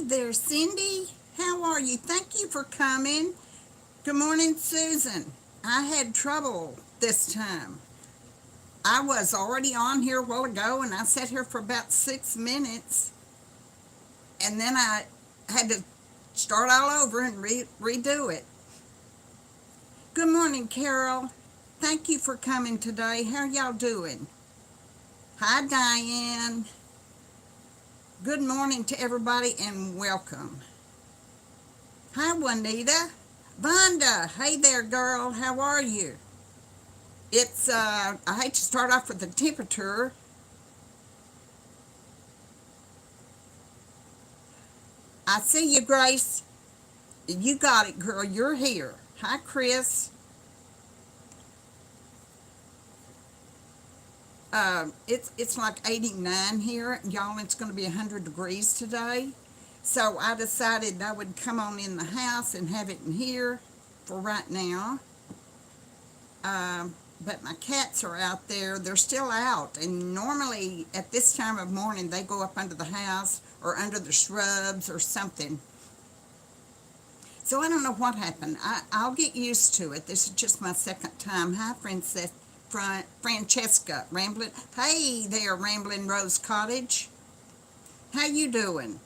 there, Cindy. How are you? Thank you for coming. Good morning, Susan. I had trouble this time. I was already on here a while ago and I sat here for about 6 minutes and then I had to start all over and redo it. Good morning, Carol. Thank you for coming today. How y'all doing? Hi, Diane. Good morning to everybody and welcome. Hi, Juanita. Vonda, hey there, girl. How are you? I hate to start off with the temperature. I see you, Grace. You got it, girl. You're here. Hi, Chris. It's like 89 here, y'all. It's going to be 100 degrees today. So I decided I would come on in the house and have it in here for right now. But my cats are out there. They're still out. And normally at this time of morning, they go up under the house or under the shrubs or something. So I don't know what happened. I'll get used to it. This is just my second time. Hi, Francesca. Ramblin'. Hey there, Ramblin' Rose Cottage. How you doing?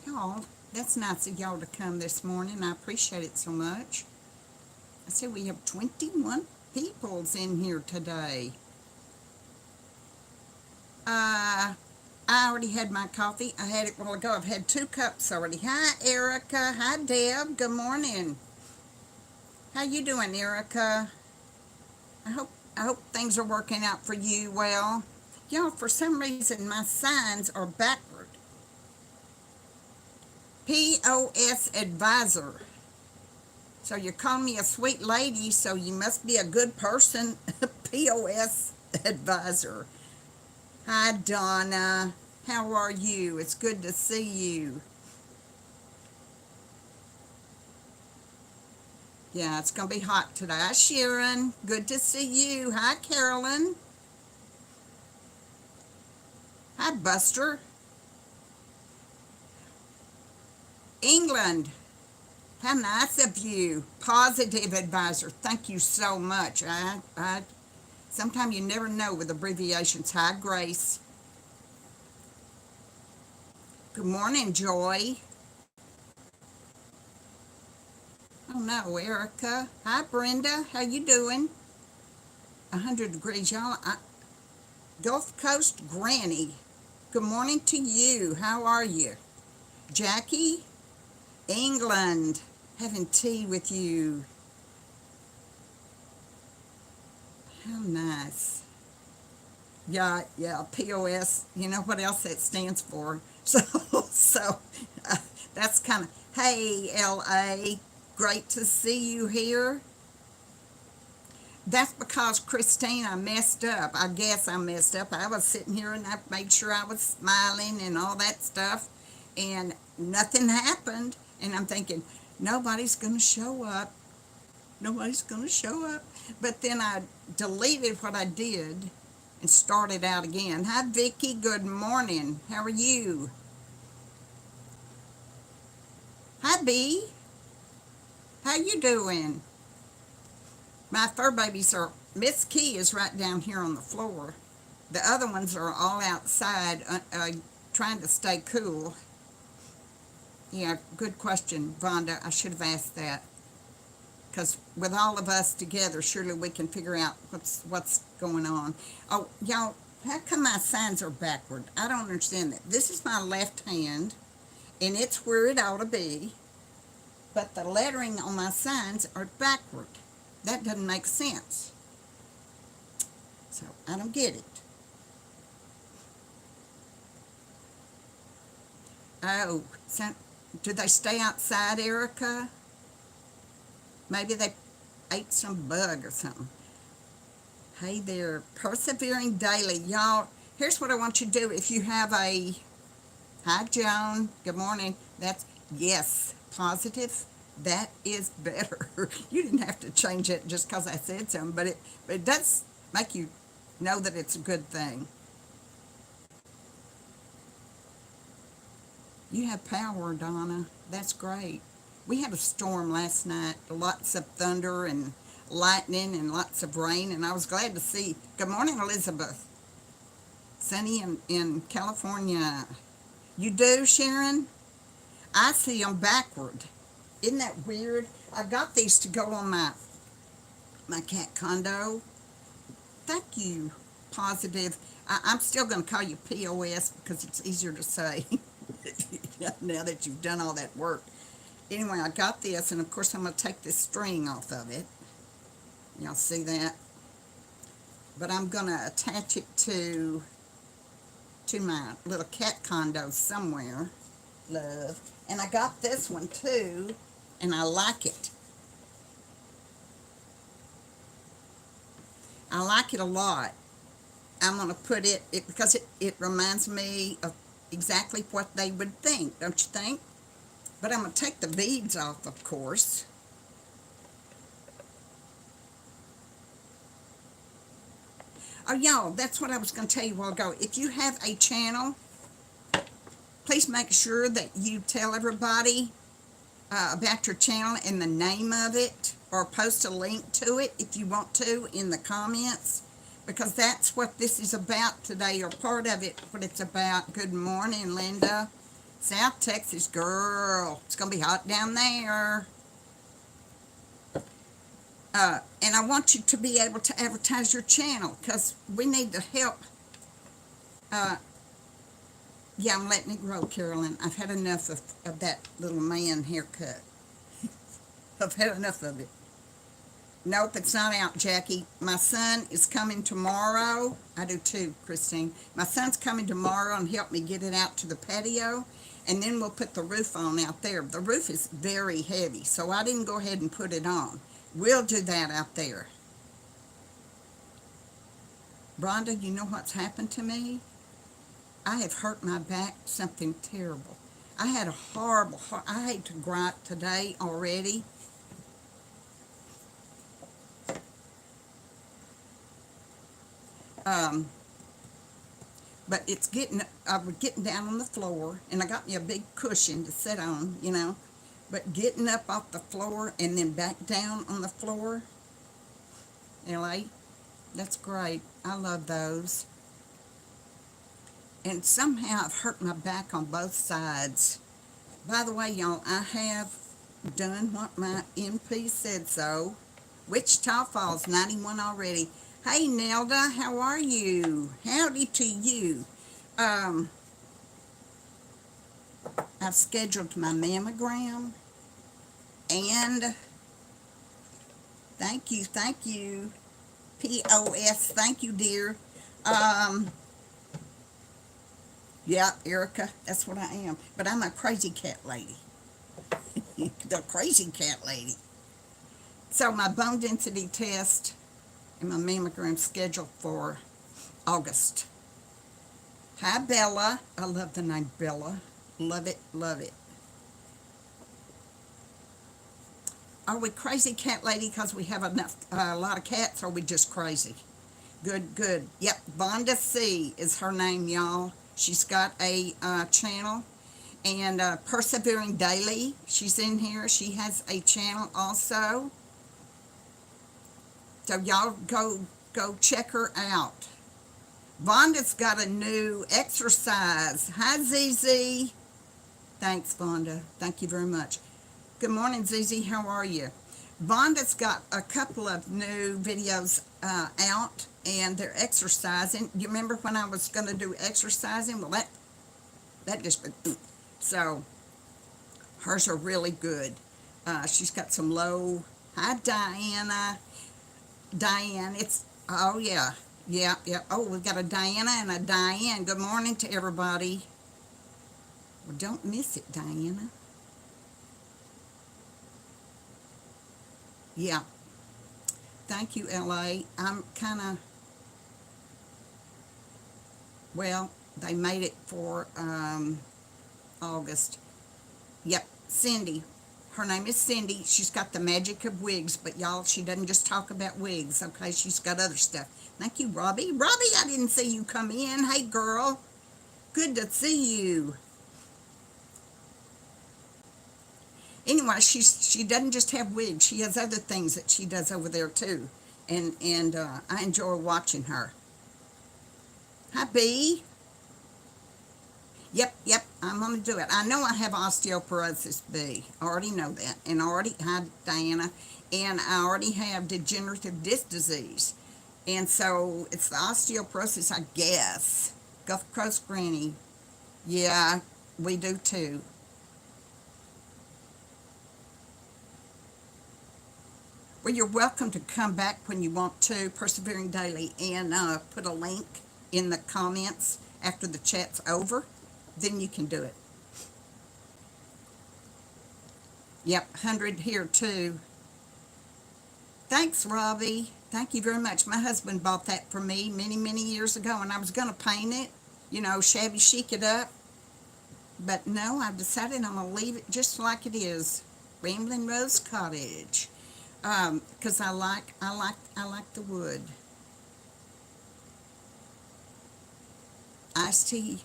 Y'all, that's nice of y'all to come this morning. I appreciate it so much. I see we have 21 peoples in here today. I already had my coffee. I had it a while ago. I've had 2 cups already. Hi, Erica. Hi, Deb. Good morning. How you doing, Erica? I hope things are working out for you well. Y'all, for some reason, my signs are backward. POS advisor. So you're calling me a sweet lady, so you must be a good person. POS advisor. Hi, Donna. How are you? It's good to see you. Yeah, it's going to be hot today. Hi, Sharon. Good to see you. Hi, Carolyn. Hi, Buster. England. How nice of you. Positive advisor. Thank you so much. Sometimes you never know with abbreviations. Hi, Grace. Good morning, Joy. Oh no, Erica. Hi, Brenda. How you doing? 100 degrees, y'all. Gulf Coast Granny. Good morning to you. How are you? Jackie, England. Having tea with you. How nice. Yeah, POS. You know what else that stands for? So that's kind of, hey, LA, great to see you here. That's because Christine, I messed up. I guess I messed up. I was sitting here and I made sure I was smiling and all that stuff, and nothing happened. And I'm thinking, nobody's going to show up. Nobody's going to show up. But then I deleted what I did and started out again. Hi, Vicki. Good morning. How are you? Hi, B. How you doing? My fur babies are, Miss Key is right down here on the floor. The other ones are all outside trying to stay cool. Yeah, good question, Vonda. I should have asked that. Because with all of us together, surely we can figure out what's going on. Oh, y'all, how come my signs are backward? I don't understand that. This is my left hand, and it's where it ought to be, but the lettering on my signs are backward. That doesn't make sense. So I don't get it. Oh, so do they stay outside, Erica? Maybe they ate some bug or something. Hey there, persevering daily. Y'all, here's what I want you to do. If you have a, hi, Joan, good morning. That's, yes, positive. That is better. You didn't have to change it just because I said something, but it does make you know that it's a good thing. You have power, Donna. That's great. We had a storm last night, lots of thunder and lightning and lots of rain, and I was glad to see. Good morning, Elizabeth. Sunny in California. You do, Sharon? I see them backward. Isn't that weird? I got these to go on my cat condo. Thank you, Positive. I'm still going to call you POS because it's easier to say now that you've done all that work. Anyway, I got this, and of course I'm going to take this string off of it. Y'all see that? But I'm going to attach it to my little cat condo somewhere. Love. And I got this one too, and I like it. I like it a lot. I'm going to put it because it reminds me of exactly what they would think, don't you think? But I'm going to take the beads off, of course. Oh, y'all, that's what I was going to tell you a while ago. If you have a channel, please make sure that you tell everybody about your channel and the name of it, or post a link to it if you want to in the comments, because that's what this is about today, or part of it, what it's about. Good morning, Linda. South Texas girl. It's going to be hot down there. And I want you to be able to advertise your channel because we need to help. Yeah, I'm letting it grow, Carolyn. I've had enough of that little man haircut. I've had enough of it. Nope, it's not out, Jackie. My son is coming tomorrow. I do too, Christine. My son's coming tomorrow and help me get it out to the patio, and then we'll put the roof on out there. The roof is very heavy, so I didn't go ahead and put it on. We'll do that out there. Rhonda, you know what's happened to me? I have hurt my back something terrible. I had a horrible, I hate to gripe today already. But it's I was getting down on the floor, and I got me a big cushion to sit on, you know. But getting up off the floor and then back down on the floor, LA, that's great. I love those. And somehow I've hurt my back on both sides. By the way, y'all, I have done what my MP said so. Wichita Falls, 91 already. Hey, Nelda, how are you? Howdy to you. I've scheduled my mammogram, and thank you, POS, thank you, dear. Yeah, Erica, that's what I am. But I'm a crazy cat lady. The crazy cat lady. So my bone density test and my mammogram scheduled for August. Hi, Bella. I love the name Bella. Love it, love it. Are we crazy cat lady because we have a lot of cats, or are we just crazy? Good, good. Yep, Vonda C is her name, y'all. She's got a channel, and Persevering Daily, she's in here. She has a channel also. So y'all go check her out. Vonda's got a new exercise. Hi, ZZ. Thanks, Vonda. Thank you very much. Good morning, ZZ. How are you? Vonda's got a couple of new videos out, and they're exercising. You remember when I was going to do exercising? Well, that just... So, hers are really good. She's got some low... Hi, Diana. Diane, it's... Oh, yeah. Yeah. Oh, we've got a Diana and a Diane. Good morning to everybody. Well, don't miss it, Diana. Yeah. Thank you, LA. I'm kind of... Well, they made it for August. Yep, Cindy. Her name is Cindy. She's got the magic of wigs, but y'all, she doesn't just talk about wigs, okay? She's got other stuff. Thank you, Robbie. Robbie, I didn't see you come in. Hey, girl. Good to see you. Anyway, she doesn't just have wigs. She has other things that she does over there too, and I enjoy watching her. Hi, B. Yep, I'm gonna do it. I know I have osteoporosis B. I already know that, and I already had Diana, and I already have degenerative disc disease, and so it's the osteoporosis, I guess. Gulf Coast Granny. Yeah, we do too. Well, you're welcome to come back when you want to, Persevering Daily, and put a link in the comments after the chat's over. Then you can do it. Yep, 100 here too. Thanks, Robbie. Thank you very much. My husband bought that for me many, many years ago, and I was going to paint it, shabby chic it up. But no, I've decided I'm going to leave it just like it is. Rambling Rose Cottage. Because I like the wood. Iced tea.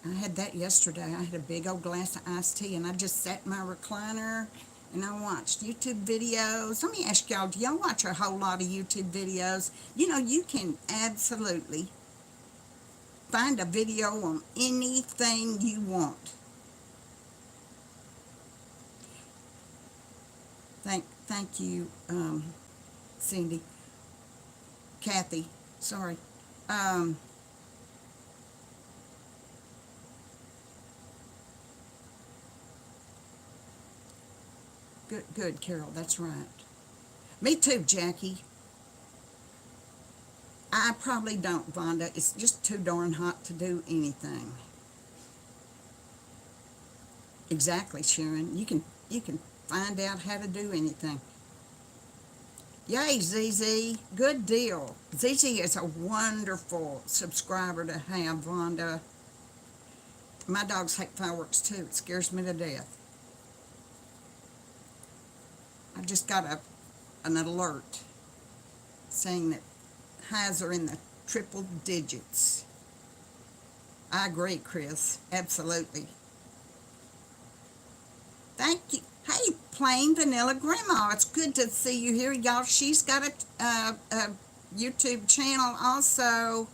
I had that yesterday. I had a big old glass of iced tea, and I just sat in my recliner and I watched YouTube videos. Let me ask y'all, do y'all watch a whole lot of YouTube videos? You can absolutely find a video on anything you want. Thank you, Cindy. Kathy, sorry. Um, good, Carol, that's right. Me too, Jackie. I probably don't, Vonda. It's just too darn hot to do anything. Exactly, Sharon. You can find out how to do anything. Yay, ZZ. Good deal. ZZ is a wonderful subscriber to have, Vonda. My dogs hate fireworks too. It scares me to death. I just got an alert saying that highs are in the triple digits. I agree, Chris. Absolutely. Thank you. Hey, Plain Vanilla Grandma. It's good to see you here, y'all. She's got a YouTube channel also.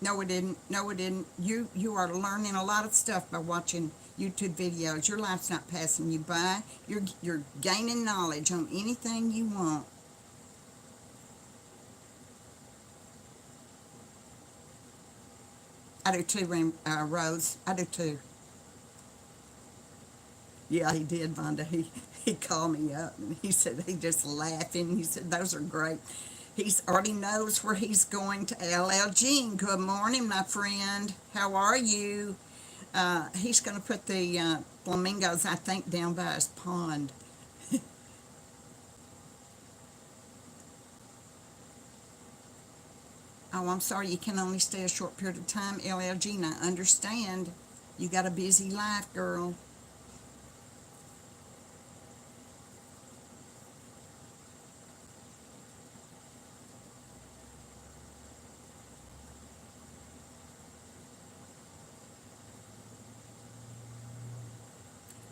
No, it didn't. No, it didn't. You are learning a lot of stuff by watching YouTube videos. Your life's not passing you by. You're gaining knowledge on anything you want. I do too, Rose. I do too. Yeah, he did, Vonda. He called me up and he said he just laughing. He said those are great. He's already knows where he's going to LLG. Good morning, my friend. How are you? He's going to put the flamingos, I think, down by his pond. Oh, I'm sorry, you can only stay a short period of time, LLG, and I understand. You got a busy life, girl.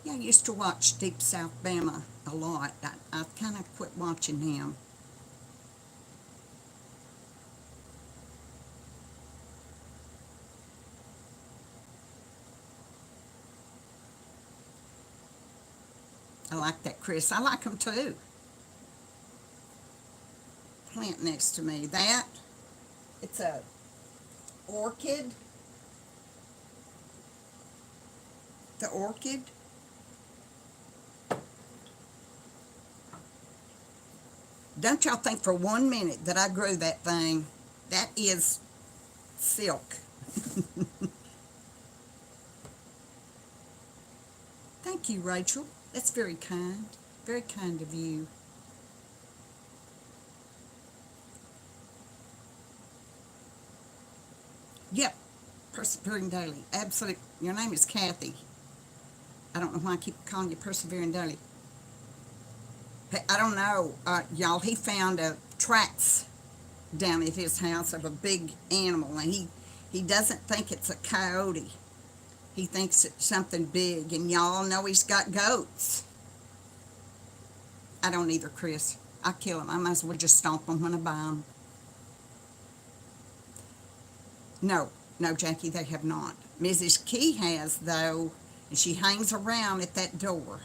Yeah, I used to watch Deep South Bama a lot. I kind of quit watching him. I like that, Chris. I like him too. Plant next to me. It's a orchid. The orchid. Don't y'all think for 1 minute that I grew that thing. That is silk. Thank you, Rachel. That's very kind. Very kind of you. Yep. Persevering Daily. Absolutely. Your name is Kathy. I don't know why I keep calling you Persevering Daily. Hey, I don't know, y'all. He found tracks down at his house of a big animal, and he doesn't think it's a coyote. He thinks it's something big, and y'all know he's got goats. I don't either, Chris. I kill them. I might as well just stomp them when I buy them. No, no, Jackie, they have not. Mrs. Key has, though, and she hangs around at that door.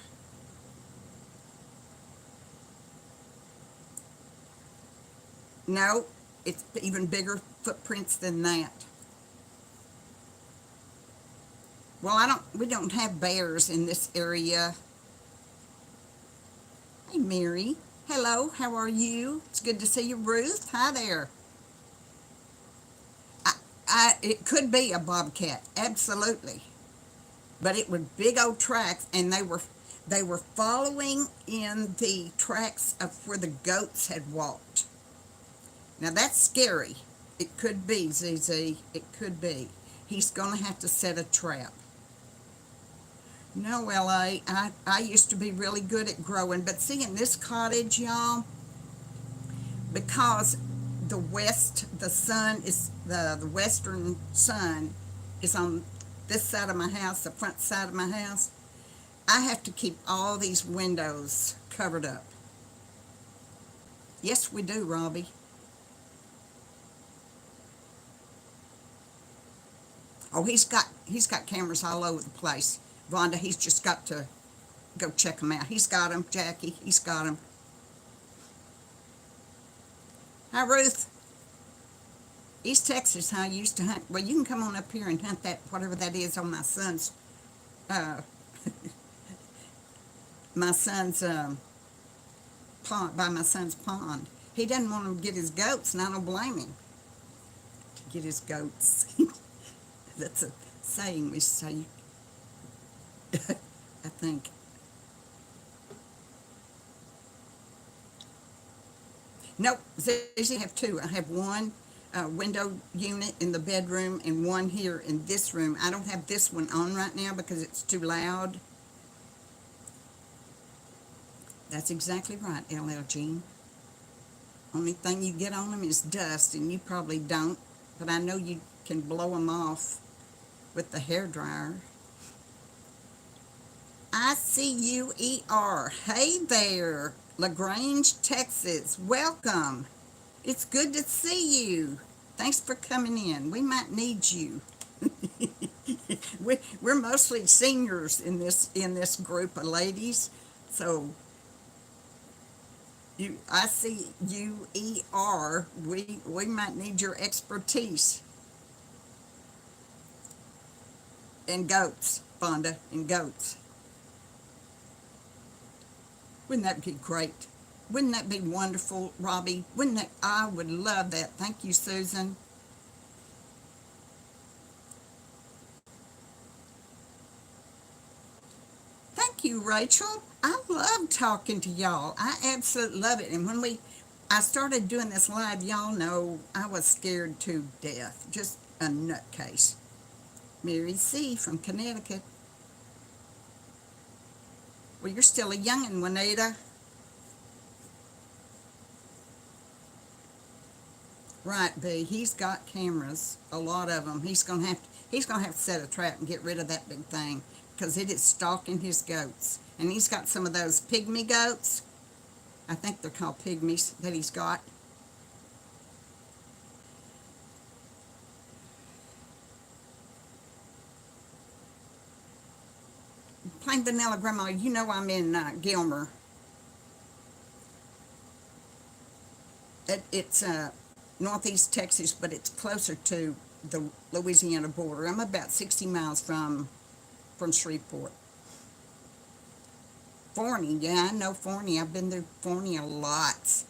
No, it's even bigger footprints than that. Well, we don't have bears in this area. Hey, Mary. Hello, how are you? It's good to see you, Ruth. Hi there. It could be a bobcat, absolutely. But it was big old tracks, and they were following in the tracks of where the goats had walked. Now that's scary. It could be, ZZ. It could be. He's going to have to set a trap. No, LA, I used to be really good at growing, but see, in this cottage, y'all, because the western sun is on this side of my house, the front side of my house, I have to keep all these windows covered up. Yes, we do, Robbie. Oh, he's got cameras all over the place. Vonda, he's just got to go check them out. He's got them, Jackie. He's got them. Hi, Ruth. East Texas, I used to hunt. Well, you can come on up here and hunt that, whatever that is, on my son's, uh, my son's pond, by my son's pond. He doesn't want him to get his goats, and I don't blame him. To get his goats. That's a saying we say, I think. Nope, I have two. I have one window unit in the bedroom and one here in this room. I don't have this one on right now because it's too loud. That's exactly right, LL Jean. Only thing you get on them is dust, and you probably don't, but I know you can blow them off with the hair dryer. ICUER. Hey there, LaGrange, Texas. Welcome. It's good to see you. Thanks for coming in. We might need you. We're mostly seniors in this group of ladies, so ICUER. We might need your expertise. And goats, Fonda, and goats. Wouldn't that be great? Wouldn't that be wonderful, Robbie? I would love that. Thank you, Susan. Thank you, Rachel. I love talking to y'all. I absolutely love it. And when I started doing this live, y'all know I was scared to death. Just a nutcase. Mary C. from Connecticut. Well, you're still a youngin', Juanita. Right, B. He's got cameras, a lot of them. He's gonna have to set a trap and get rid of that big thing because it is stalking his goats. And he's got some of those pygmy goats. I think they're called pygmies that he's got. Plain vanilla grandma, you know I'm in Gilmer. It's northeast Texas, but it's closer to the Louisiana border. I'm about 60 miles from Shreveport. Forney, yeah, I know Forney. I've been through Forney a lot.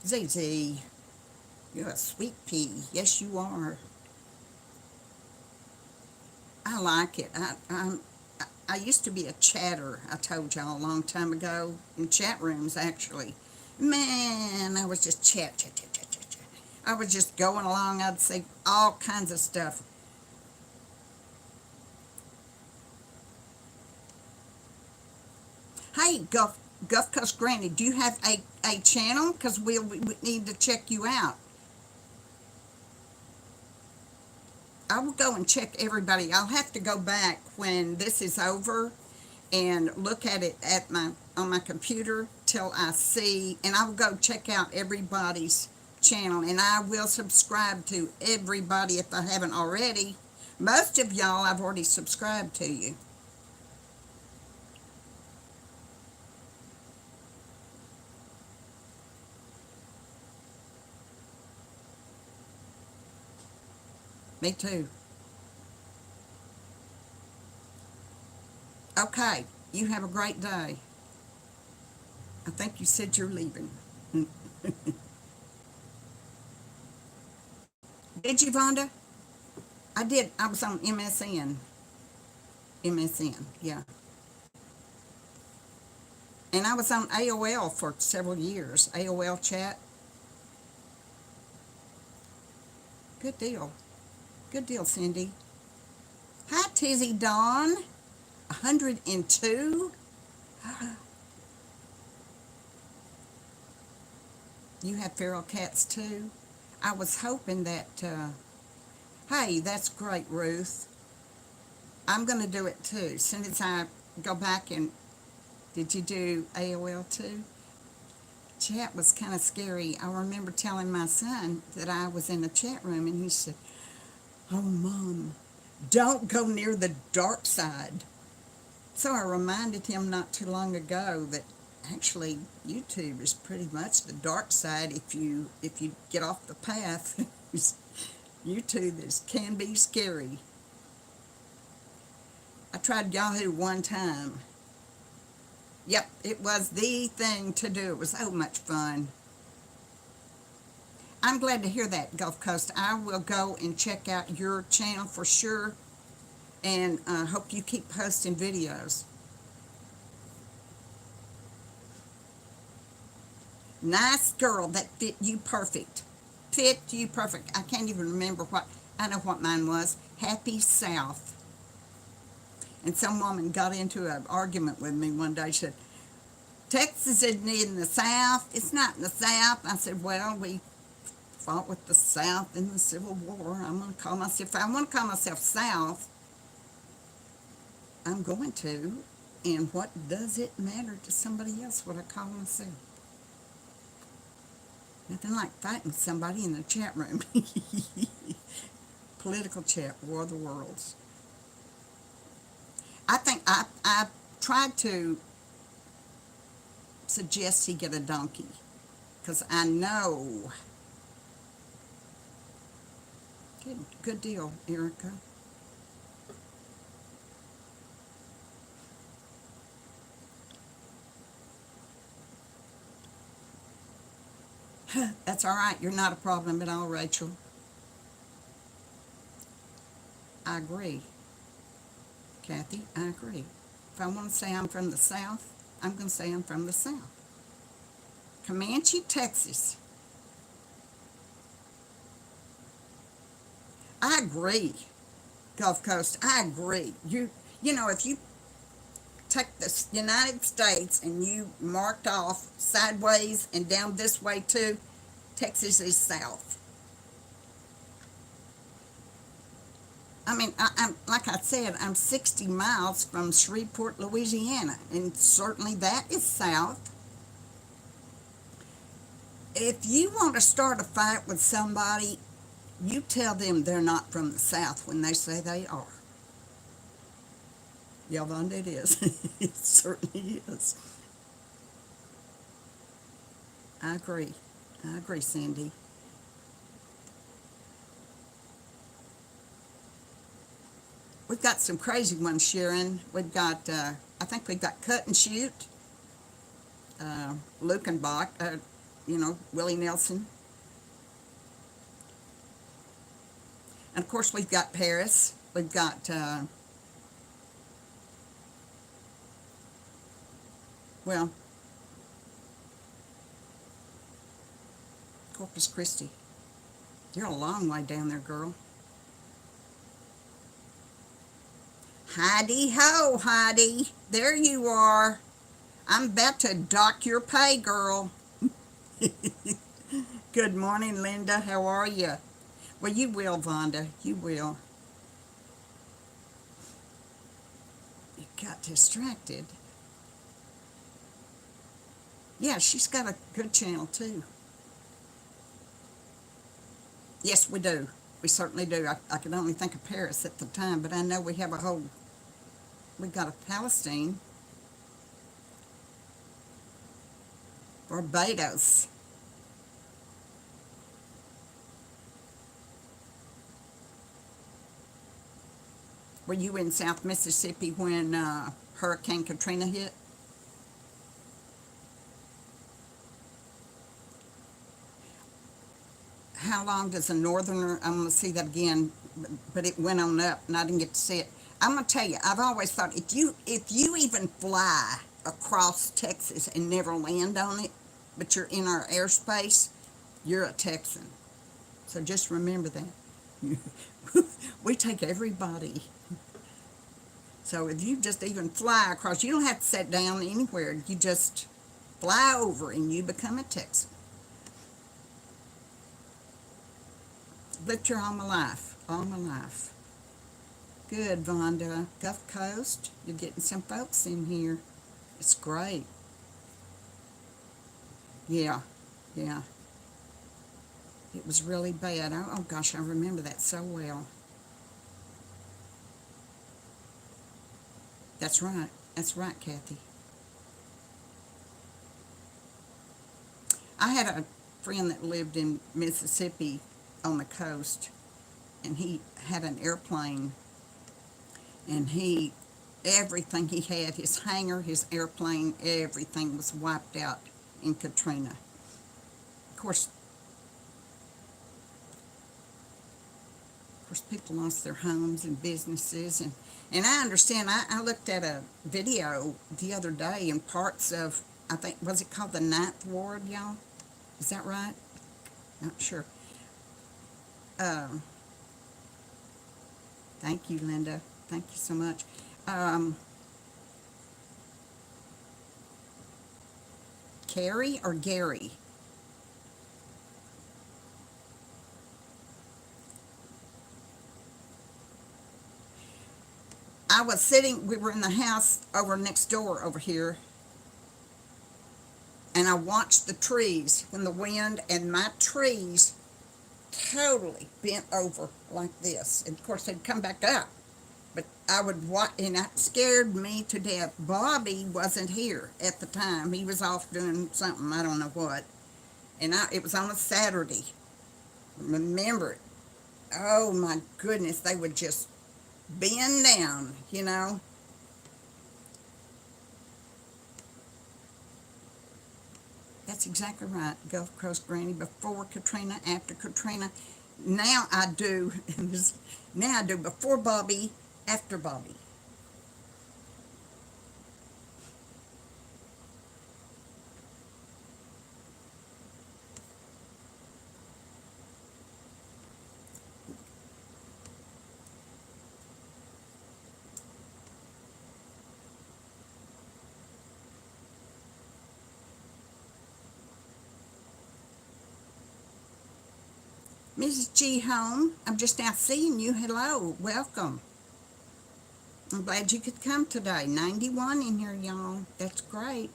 ZZ, you're a sweet pea. Yes, you are. I like it. I used to be a chatter, I told y'all a long time ago, in chat rooms, actually. Man, I was just chat. I was just going along. I'd say all kinds of stuff. Hey, Gulf Coast Granny, do you have a channel? Because we need to check you out. I will go and check everybody. I'll have to go back when this is over and look at it at my on my computer till I see, and I will go check out everybody's channel, and I will subscribe to everybody if I haven't already. Most of y'all I've already subscribed to you. Me too. Okay, you have a great day. I think you said you're leaving. Did you, Vonda? I did. I was on MSN. MSN, yeah. And I was on AOL for several years. AOL chat. Good deal. Good deal, Cindy. Hi, Tizzy Dawn. 102? You have feral cats too? I was hoping that, hey, that's great, Ruth. I'm going to do it too. As soon as I go back and, did you do AOL too? Chat was kind of scary. I remember telling my son that I was in the chat room, and he said, "Oh, Mom, don't go near the dark side." So I reminded him not too long ago that actually YouTube is pretty much the dark side if you get off the path. YouTube can be scary. I tried Yahoo one time. Yep, it was the thing to do. It was so much fun. I'm glad to hear that, Gulf Coast. I will go and check out your channel for sure, and hope you keep posting videos. Nice girl, that fit you perfect. Fit you perfect. I can't even remember what, I know what mine was. Happy South. And some woman got into an argument with me one day. She said, "Texas isn't in the South. It's not in the South." I said, "Well, we fought with the South in the Civil War. I'm going to call myself, if I want to call myself South, I'm going to. And what does it matter to somebody else what I call myself? Nothing like fighting somebody in the chat room." Political chat, War of the Worlds. I think I tried to suggest he get a donkey, because I know. Good deal, Erica. That's all right. You're not a problem at all, Rachel. I agree. Kathy, I agree. If I want to say I'm from the South, I'm going to say I'm from the South. Comanche, Texas. I agree, Gulf Coast. I agree. You know, if you take the United States and you marked off sideways and down this way too, Texas is south. I mean, I'm like I said, I'm 60 miles from Shreveport, Louisiana, and certainly that is south. If you want to start a fight with somebody, you tell them they're not from the South when they say they are. Yeah, Vonda, it is. It certainly is. I agree. I agree, Cindy. We've got some crazy ones, Sharon. We've got, I think we've got Cut and Shoot, Lukenbach, Willie Nelson. And of course, we've got Paris. We've got, well, Corpus Christi. You're a long way down there, girl. Heidi ho, Heidi. There you are. I'm about to dock your pay, girl. Good morning, Linda. How are you? Well, you will, Vonda. You will. got distracted. Yeah, she's got a good channel too. Yes, we do. We certainly do. I could only think of Paris at the time, but I know we have we got a Palestine, Barbados. Were you in South Mississippi when Hurricane Katrina hit? How long does a northerner, I'm going to see that again, but it went on up and I didn't get to see it. I'm going to tell you, I've always thought if you even fly across Texas and never land on it, but you're in our airspace, you're a Texan. So just remember that. We take everybody. So if you just even fly across, you don't have to sit down anywhere. You just fly over and you become a Texan. Lived here all my life. All my life. Good, Vonda. Gulf Coast. You're getting some folks in here. It's great. Yeah. Yeah. It was really bad. Oh gosh, I remember that so well. That's right. That's right, Kathy. I had a friend that lived in Mississippi on the coast, and he had an airplane, and everything he had, his hangar, his airplane, everything was wiped out in Katrina. Of course, people lost their homes and businesses, and I understand. I looked at a video the other day in parts of, I think, was it called the Ninth Ward, y'all? Is that right? Not sure. Um, Thank you, Linda. Thank you so much. Um, Carrie or Gary? We were in the house over next door over here, and I watched the trees when the wind, and my trees totally bent over like this. And of course, they'd come back up. But I would watch, and that scared me to death. Bobby wasn't here at the time. He was off doing something, I don't know what. And it was on a Saturday. Remember it. Oh my goodness, they would just bend down. That's exactly right. Gulf Coast Granny, before Katrina, after Katrina. Now I do, now I do before Bobby, after Bobby. Mrs. G. Home, I'm just now seeing you. Hello, welcome. I'm glad you could come today. 91 in here, y'all. That's great.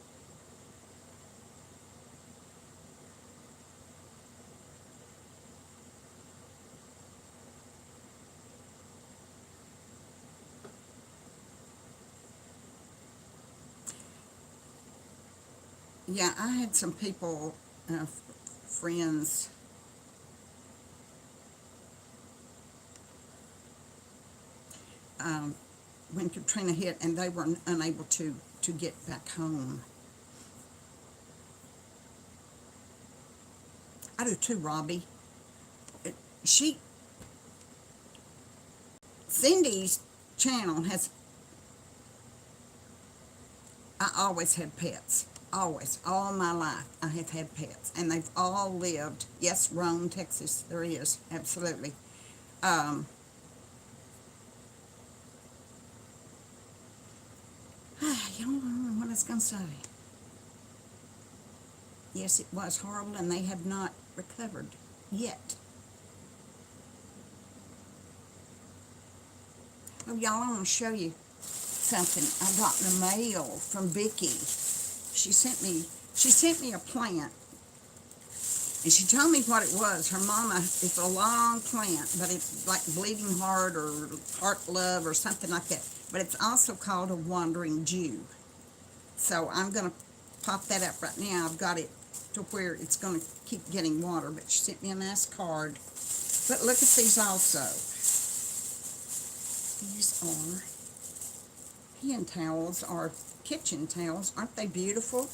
Yeah, I had some people, friends, um, when Katrina hit, and they were unable to get back home. I do too, Robbie. She, Cindy's channel has, I always had pets. Always, all my life, I have had pets, and they've all lived. Yes, Rome, Texas, there is, absolutely. Um, Y'all know what I was going to say. Yes, it was horrible, and they have not recovered yet. Oh, y'all, I want to show you. something I got in the mail from Vicky. She sent me a plant, and she told me what it was. Her mama, it's a long plant, but it's like bleeding heart or heart love or something like that. But it's also called a wandering Jew. So I'm going to pop that up right now. I've got it to where it's going to keep getting water, but she sent me a nice card. But look at these also. These are hand towels or kitchen towels. Aren't they beautiful?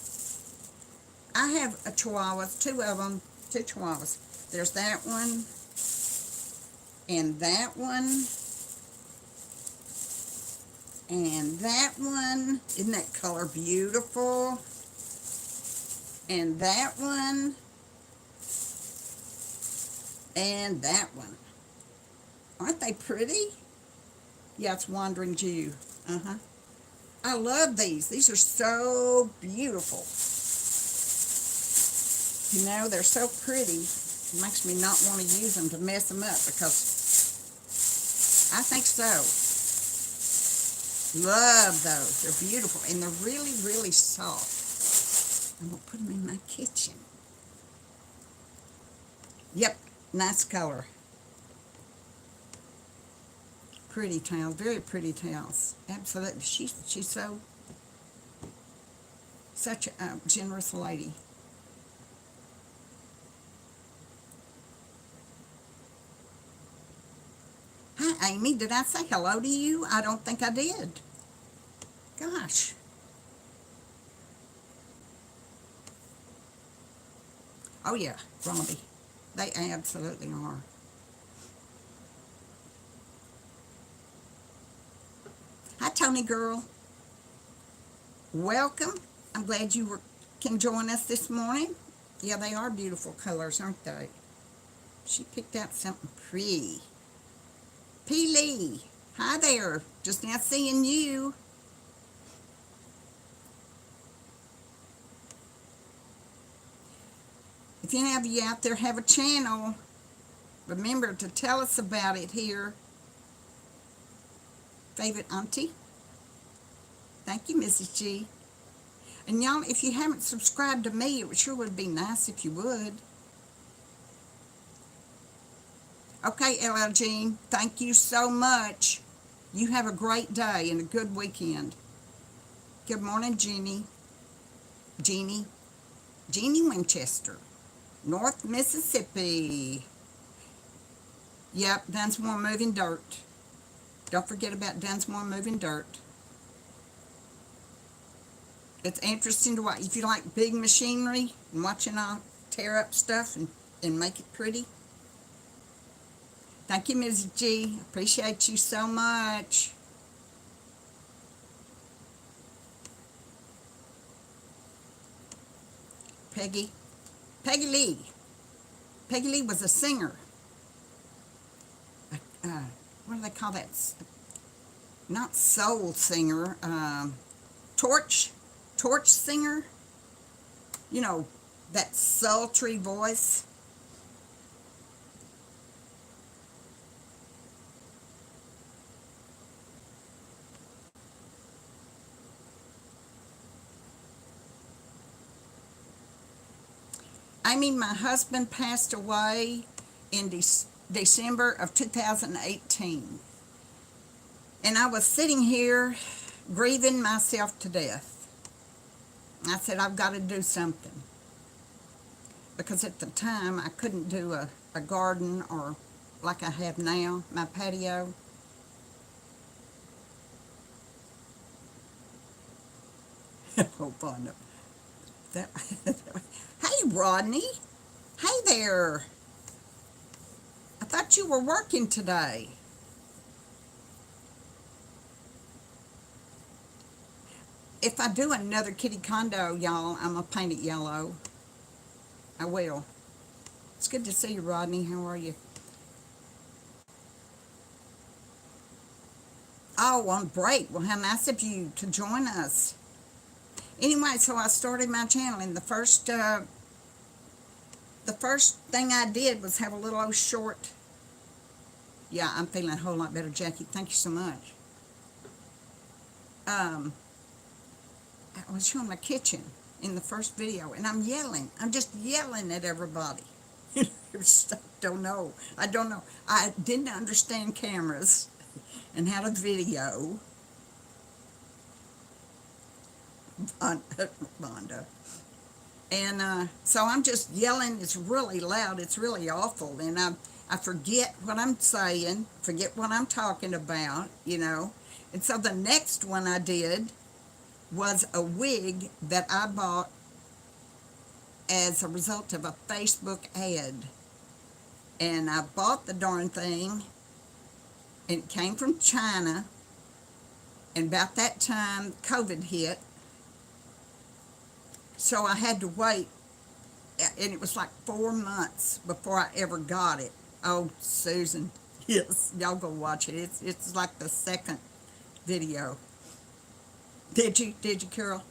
I have a chihuahua, two of them, two chihuahuas. There's that one and that one and that one. Isn't that color beautiful? And that one and that one. Aren't they pretty? Yeah, it's Wandering Jew. I love these. These are so beautiful. You know, they're so pretty. It makes me not want to use them to mess them up because I think so. Love those. They're beautiful and they're really, really soft. I'm going to put them in my kitchen. Yep, nice color. Pretty towels, very pretty towels. Absolutely. She's such a generous lady. Hi, Amy. Did I say hello to you? I don't think I did. Gosh. Oh, yeah, Robbie. They absolutely are. Hi, Tony girl. Welcome. I'm glad you can join us this morning. Yeah, they are beautiful colors, aren't they? She picked out something pretty. P. Lee. Hi there. Just now seeing you. If any of you out there have a channel, remember to tell us about it here. Favorite auntie. Thank you, Mrs. G. And y'all, if you haven't subscribed to me, it sure would be nice if you would. Okay, LL Jean, thank you so much. You have a great day and a good weekend. Good morning, Jeannie. Jeannie Winchester, North Mississippi. Yep, Dunsmore Moving Dirt. Don't forget about Dunsmore Moving Dirt. It's interesting to watch. If you like big machinery and watching all tear up stuff and make it pretty. Thank you, Mrs. G. Appreciate you so much. Peggy Lee. Peggy Lee was a singer. What do they call that? Not soul singer. Torch singer. You know, that sultry voice. I mean, my husband passed away in December of 2018. And I was sitting here grieving myself to death. I said, I've got to do something. Because at the time, I couldn't do a garden or like I have now, my patio. Oh, fun. Hey, Rodney. Hey there. I thought you were working today. If I do another kitty condo, y'all, I'm going to paint it yellow. I will. It's good to see you, Rodney. How are you? Oh, on break. Well, how nice of you to join us. Anyway, so I started my channel, and the first thing I did was have a little old short. Yeah, I'm feeling a whole lot better, Jackie. Thank you so much. um, I was showing my kitchen in the first video, and I'm yelling. I'm just yelling at everybody. Don't know. I don't know. I didn't understand cameras and how to video. Vonda. And so I'm just yelling. It's really loud. It's really awful. And I forget what I'm saying, forget what I'm talking about, you know. And so the next one I did was a wig that I bought as a result of a Facebook ad. And I bought the darn thing, and it came from China. And about that time, COVID hit. So I had to wait, and it was like 4 months before I ever got it. Oh, Susan, yes, y'all go watch it. It's like the second video. Did you, Carol?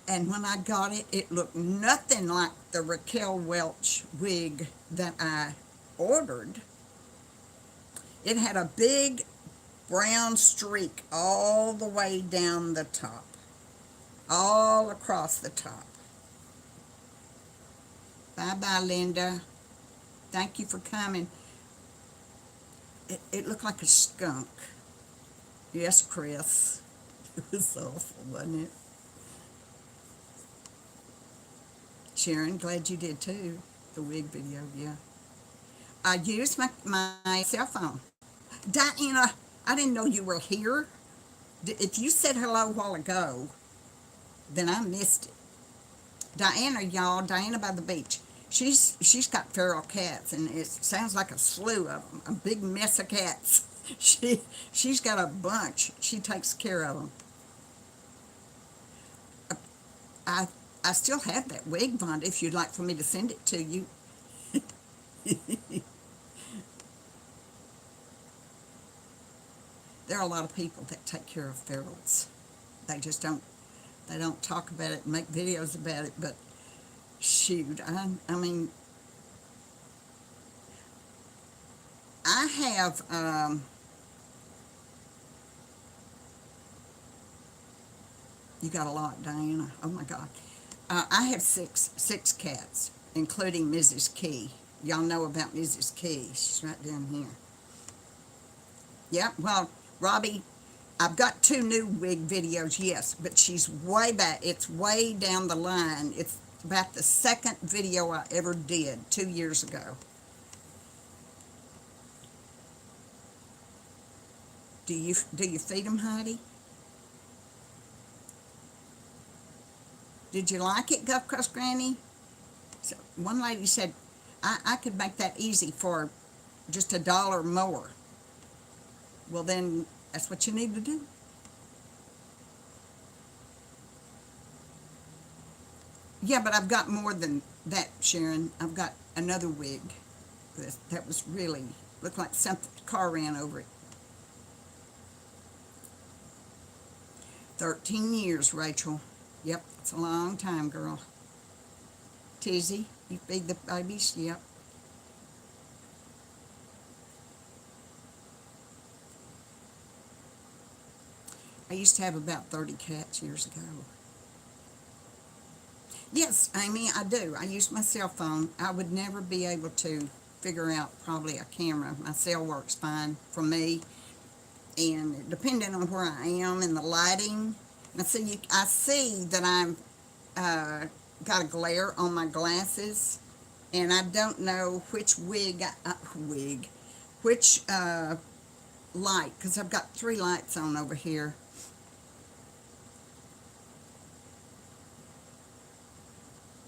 And when I got it, it looked nothing like the Raquel Welch wig that I ordered. It had a big brown streak all the way down the top, all across the top. Bye-bye, Linda. Thank you for coming. It looked like a skunk. Yes, Chris. It was awful, wasn't it? Sharon, glad you did too. The wig video, yeah. I used my cell phone. Diana, I didn't know you were here. If you said hello a while ago, then I missed it. Diana, y'all, Diana by the beach. She's got feral cats, and it sounds like a slew of them, a big mess of cats. She's got a bunch. She takes care of them. I I still have that wig, Vonda, if you'd like for me to send it to you. There are a lot of people that take care of ferals. They just don't talk about it and make videos about it, but shoot, I mean, I have, you got a lot, Diana. Oh my God. I have six cats, including Mrs. Key. Y'all know about Mrs. Key. She's right down here. Yeah, well, Robbie, I've got 2 new wig videos, yes, but she's way back. It's way down the line. It's about the second video I ever did 2 years ago. Do you feed them, Heidi? Did you like it, Gulf Coast Granny? So one lady said, I could make that easy for just $1 more. Well, then that's what you need to do. Yeah, but I've got more than that, Sharon. I've got another wig that was really, looked like something, car ran over it. 13 years, Rachel. Yep, it's a long time, girl. Tizzy, you feed the babies? Yep. I used to have about 30 cats years ago. Yes, Amy, I do. I use my cell phone. I would never be able to figure out probably a camera. My cell works fine for me. And depending on where I am and the lighting, I see that I'm got a glare on my glasses, and I don't know which which light, because I've got 3 lights on over here.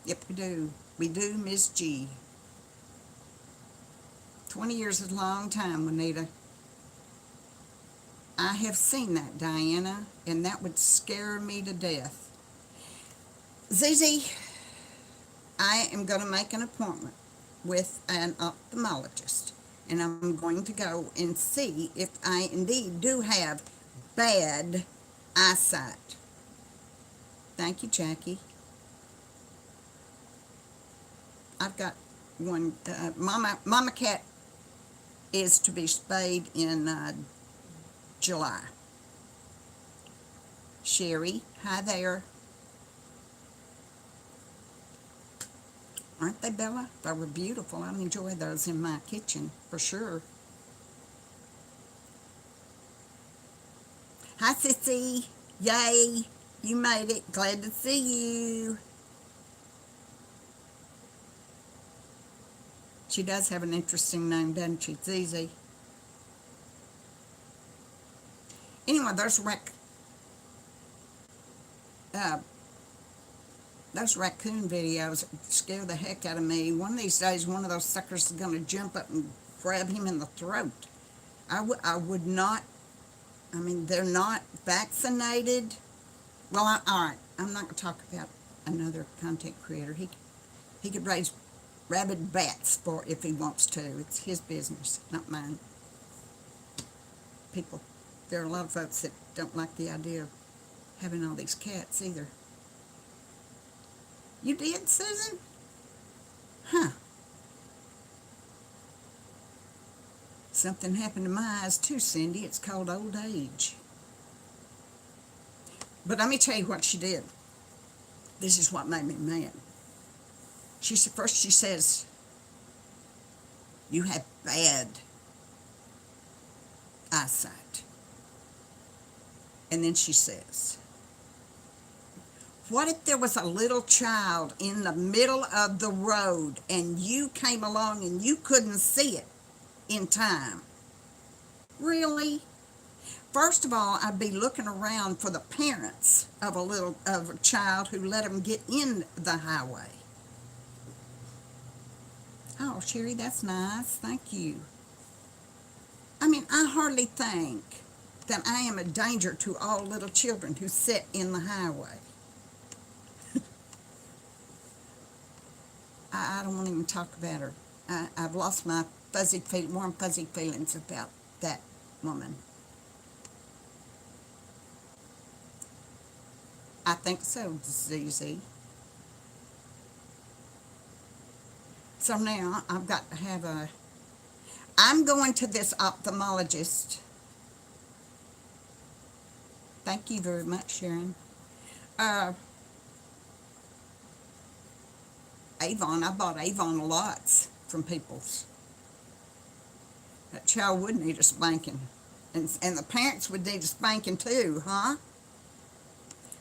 Yep, we do. We do, Miss G. 20 years is a long time, Juanita. I have seen that, Diana, and that would scare me to death. Zizi, I am going to make an appointment with an ophthalmologist, and I'm going to go and see if I indeed do have bad eyesight. Thank you, Jackie. I've got one. Mama Cat is to be spayed in July. Sherry, hi there. Aren't they, Bella? They were beautiful. I enjoy those in my kitchen for sure. Hi, Sissy. Yay. You made it. Glad to see you. She does have an interesting name, doesn't she? Zizi. Anyway, uh, those raccoon videos scare the heck out of me. One of these days, one of those suckers is going to jump up and grab him in the throat. I would not, I mean, they're not vaccinated. Well, all right, I'm not going to talk about another content creator. He could raise rabid bats for if he wants to. It's his business, not mine. People, there are a lot of folks that don't like the idea of having all these cats either. You did, Susan? Huh. Something happened to my eyes too, Cindy. It's called old age. But let me tell you what she did. This is what made me mad. First she says, you have bad eyesight. And then she says, what if there was a little child in the middle of the road and you came along and you couldn't see it in time? Really? First of all, I'd be looking around for the parents of a child who let them get in the highway. Oh, Sherry, that's nice. Thank you. I mean, I hardly think that I am a danger to all little children who sit in the highway. I don't want to even talk about her. I've lost my warm fuzzy feelings about that woman. I think so, ZZ. So now I've got to have I'm going to this ophthalmologist. Thank you very much, Sharon. Avon, I bought Avon lots from People's. That child would need a spanking. And the parents would need a spanking too, huh?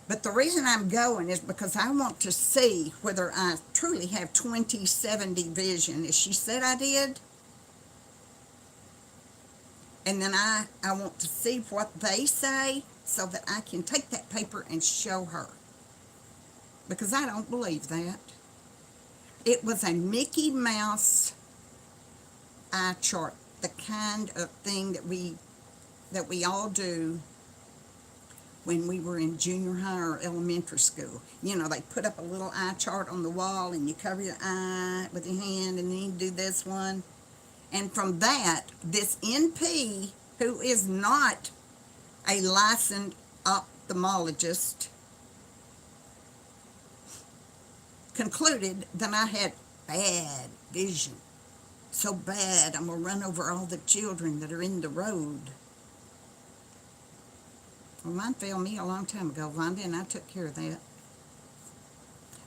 But the reason I'm going is because I want to see whether I truly have 20/70 vision, as she said I did. And then I want to see what they say so that I can take that paper and show her. Because I don't believe that. It was a Mickey Mouse eye chart, the kind of thing that we all do when we were in junior high or elementary school. You know, they put up a little eye chart on the wall and you cover your eye with your hand and then you do this one. And from that, this NP, who is not a licensed ophthalmologist, concluded that I had bad vision. So bad, I'm going to run over all the children that are in the road. Well, mine failed me a long time ago, Vonda, and I took care of that.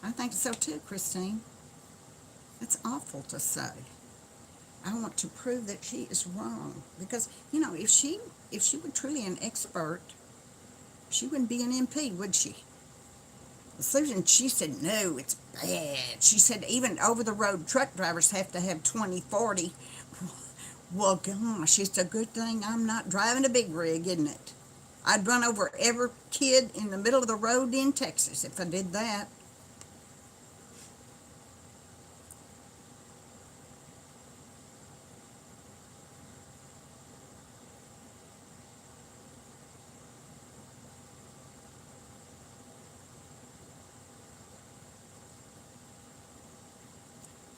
I think so too, Christine. That's awful to say. I want to prove that she is wrong. Because, you know, if she were truly an expert, she wouldn't be an MP, would she? Susan, she said, no, it's bad. She said even over-the-road truck drivers have to have 20/40. Well, gosh, it's a good thing I'm not driving a big rig, isn't it? I'd run over every kid in the middle of the road in Texas if I did that.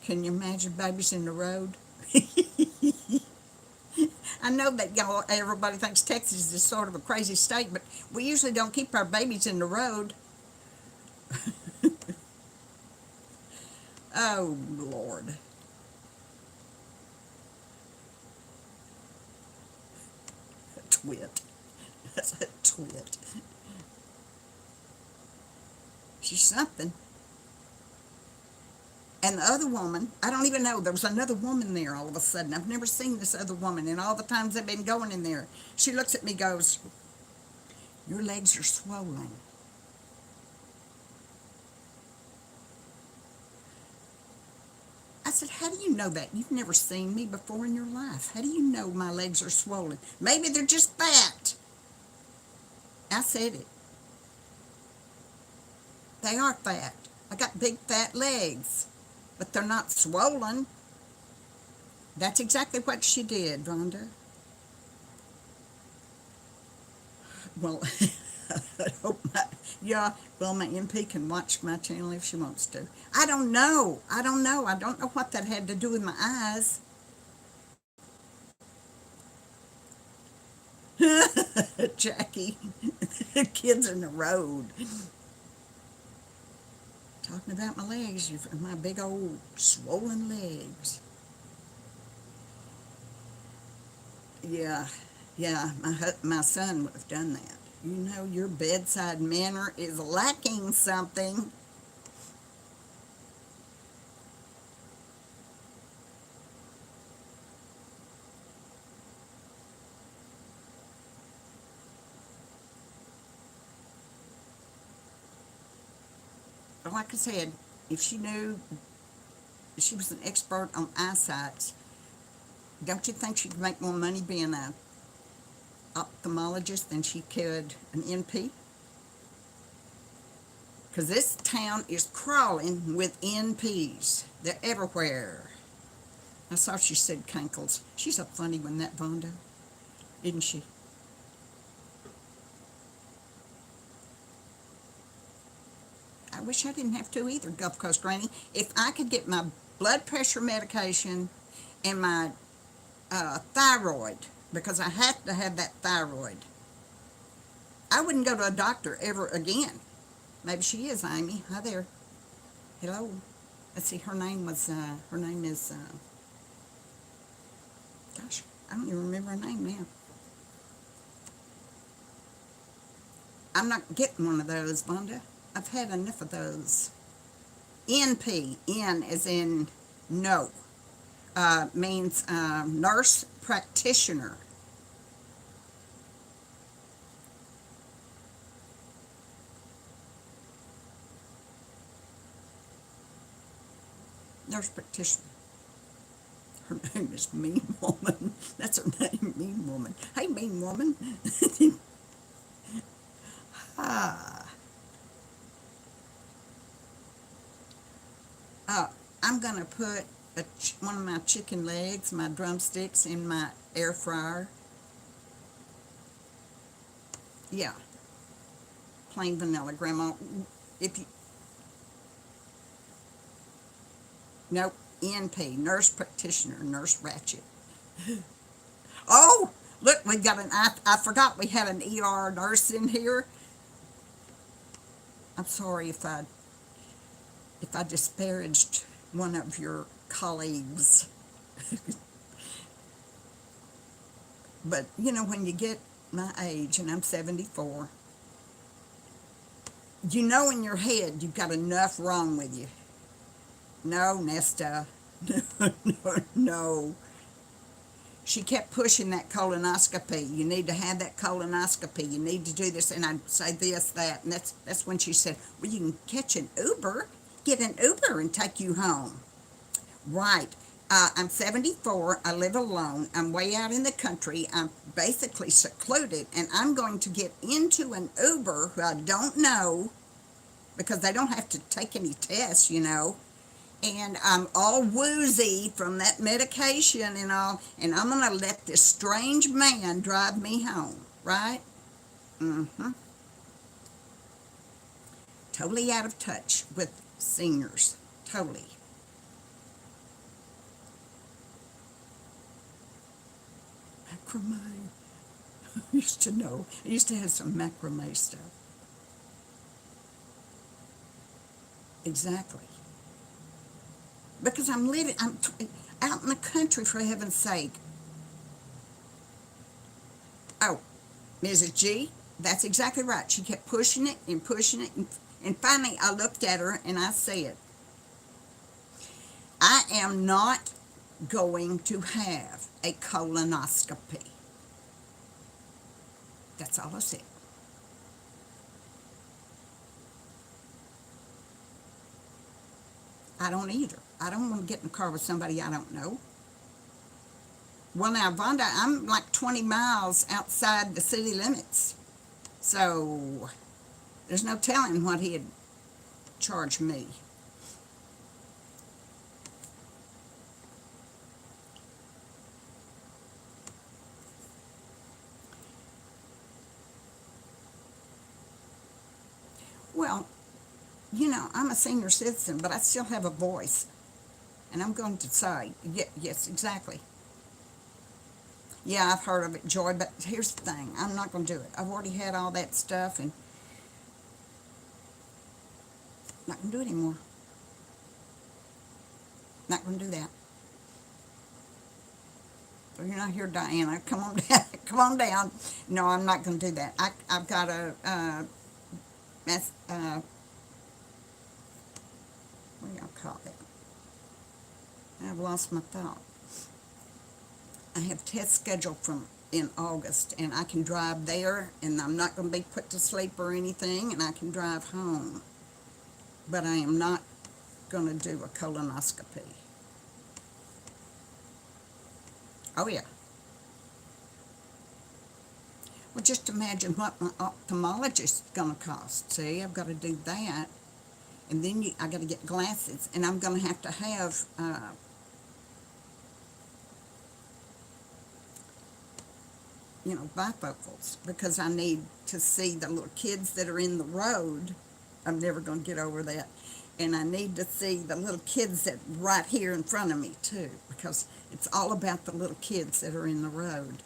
Can you imagine babies in the road? I know that everybody thinks Texas is sort of a crazy state, but we usually don't keep our babies in the road. Oh, Lord. A twit. That's a twit. She's something. And the other woman, I don't even know, there was another woman there all of a sudden. I've never seen this other woman in all the times I've been going in there. She looks at me, goes, "Your legs are swollen." I said, "How do you know that? You've never seen me before in your life. How do you know my legs are swollen? Maybe they're just fat." I said it. They are fat. I got big fat legs, but they're not swollen. That's exactly what she did, Rhonda. Well, I hope not. Yeah, well, my MP can watch my channel if she wants to. I don't know. I don't know. I don't know what that had to do with my eyes. Jackie, kids in the road. Talking about my legs, my big old swollen legs. Yeah, yeah, my son would have done that. You know, your bedside manner is lacking something. Like I said, if she knew, if she was an expert on eyesight, don't you think she could make more money being a ophthalmologist than she could an NP? Because this town is crawling with NPs. They're everywhere. I saw she said cankles. She's a funny one, that Vonda, isn't she? I wish I didn't have to either, Gulf Coast Granny. If I could get my blood pressure medication and my thyroid, because I have to have that thyroid, I wouldn't go to a doctor ever again. Maybe she is, Amy. Hi there. Hello. Let's see, her name is, gosh, I don't even remember her name now. I'm not getting one of those, Vonda. I've had enough of those. NP, N as in no, means nurse practitioner. Nurse practitioner. Her name is Mean Woman. That's her name, Mean Woman. Hey, Mean Woman. ah. I'm going to put one of my chicken legs, my drumsticks, in my air fryer. Yeah, plain vanilla, Grandma. If you, nope, NP, nurse practitioner, nurse ratchet. Oh, look, we got I forgot we had an ER nurse in here. I'm sorry if I disparaged one of your colleagues. But, you know, when you get my age, and I'm 74, you know in your head you've got enough wrong with you. No, Nesta. No, no, no. She kept pushing that colonoscopy. You need to have that colonoscopy. You need to do this. And I'd say this, that. And that's when she said, well, you can catch an Uber. Get an Uber and take you home. Right. I'm 74. I live alone. I'm way out in the country. I'm basically secluded. And I'm going to get into an Uber who I don't know, because they don't have to take any tests, you know. And I'm all woozy from that medication and all. And I'm going to let this strange man drive me home. Right? Mm-hmm. Totally out of touch with seniors. Totally. Macrame. I used to know. I used to have some macrame stuff. Exactly. Because I'm out in the country, for heaven's sake. Oh, Mrs. G, that's exactly right. She kept pushing it and pushing it. And And finally, I looked at her and I said, I am not going to have a colonoscopy. That's all I said. I don't either. I don't want to get in the car with somebody I don't know. Well, now, Vonda, I'm like 20 miles outside the city limits. So there's no telling what he'd charge me. Well, I'm a senior citizen, but I still have a voice. And I'm going to say, yes, exactly. Yeah, I've heard of it, Joy, but here's the thing. I'm not going to do it. I've already had all that stuff, and not going to do it anymore. Not going to do that. So you're not here, Diana. Come on down. Come on down. No, I'm not going to do that. I've got a, what do y'all call it? I've lost my thought. I have tests scheduled in August, and I can drive there, and I'm not going to be put to sleep or anything, and I can drive home. But I am not going to do a colonoscopy. Oh, yeah. Well, just imagine what my ophthalmologist is going to cost. See, I've got to do that, and then I got to get glasses, and I'm going to have bifocals, because I need to see the little kids that are in the road. I'm never going to get over that. And I need to see the little kids that right here in front of me, too, because it's all about the little kids that are in the road.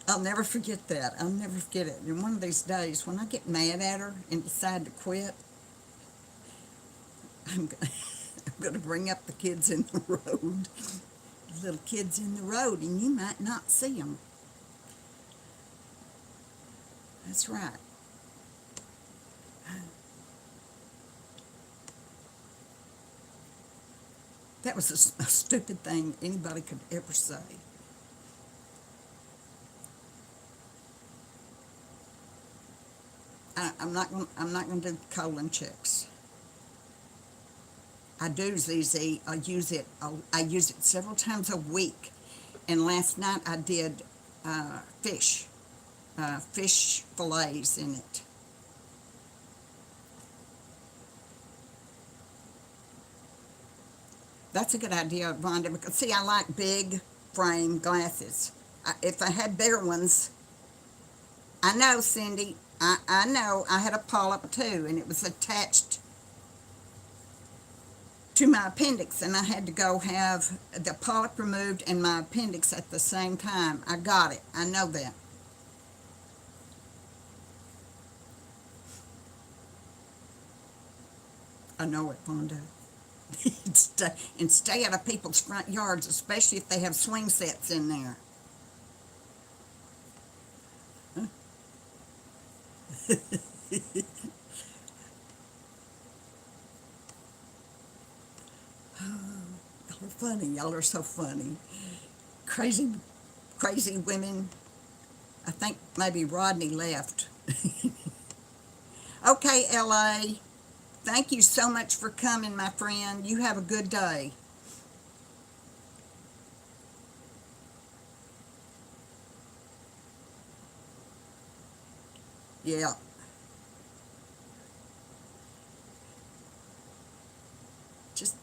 I'll never forget that. I'll never forget it. And one of these days, when I get mad at her and decide to quit, I'm going to bring up the kids in the road. The little kids in the road, and you might not see them. That's right. That was a stupid thing anybody could ever say. I'm not going to do colon checks. I do ZZ. I use it several times a week. And last night I did fish fillets in it. That's a good idea, Vonda, because see, I like big frame glasses. If I had bigger ones, I know, Cindy, I know, I had a polyp too, and it was attached to my appendix, and I had to go have the polyp removed and my appendix at the same time. I got it. I know that. I know it, Vonda. And stay out of people's front yards, especially if they have swing sets in there. Y'all are funny. Y'all are so funny. Crazy, crazy women. I think maybe Rodney left. Okay, LA. Thank you so much for coming, my friend. You have a good day. Yeah. Just,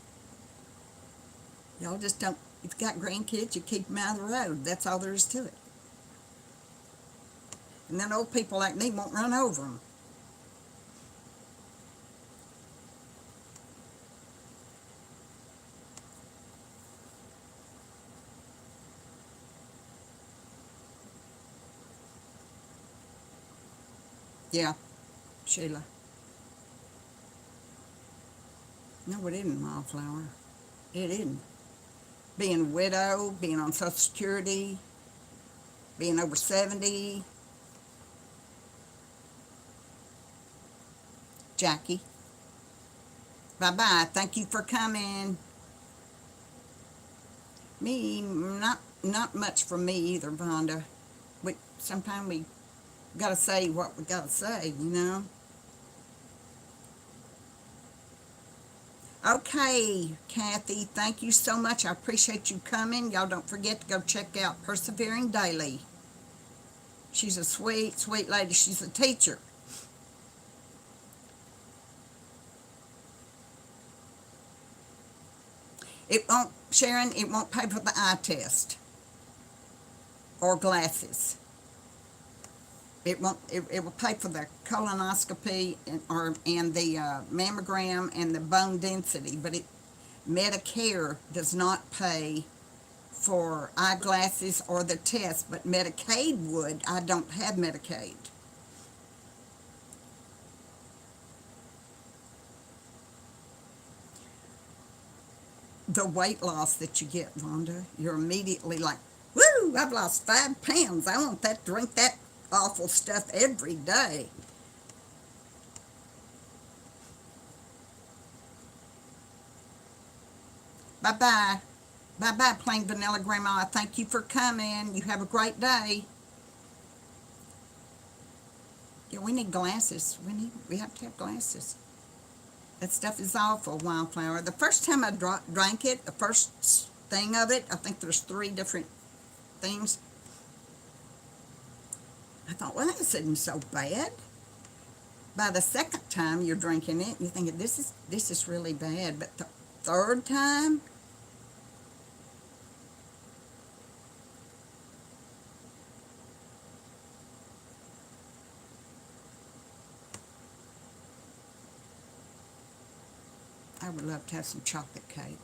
y'all just don't, if you've got grandkids, you keep them out of the road. That's all there is to it. And then old people like me won't run over them. Yeah, Sheila. No, it isn't, Wildflower. It isn't. Being a widow, being on Social Security, being over 70. Jackie. Bye-bye. Thank you for coming. Me, not much for me either, Vonda. Sometimes we gotta say what we gotta say, you know? Okay, Kathy, thank you so much. I appreciate you coming. Y'all don't forget to go check out Persevering Daily. She's a sweet, sweet lady. She's a teacher. It won't, Sharon, it won't pay for the eye test or glasses. It won't. It will pay for the colonoscopy and the mammogram and the bone density, but Medicare does not pay for eyeglasses or the test, but Medicaid would. I don't have Medicaid. The weight loss that you get, Vonda, you're immediately like, woo, I've lost 5 pounds. I want that, drink that awful stuff every day. Bye-bye. Bye-bye, Plain Vanilla Grandma. Thank you for coming. You have a great day. Yeah, we need glasses. We have to have glasses. That stuff is awful, Wildflower. The first time I drank it, the first thing of it, I think there's 3 different things. I thought, well, that isn't so bad. By the second time you're drinking it, you're thinking, this is really bad. But the third time, I would love to have some chocolate cake.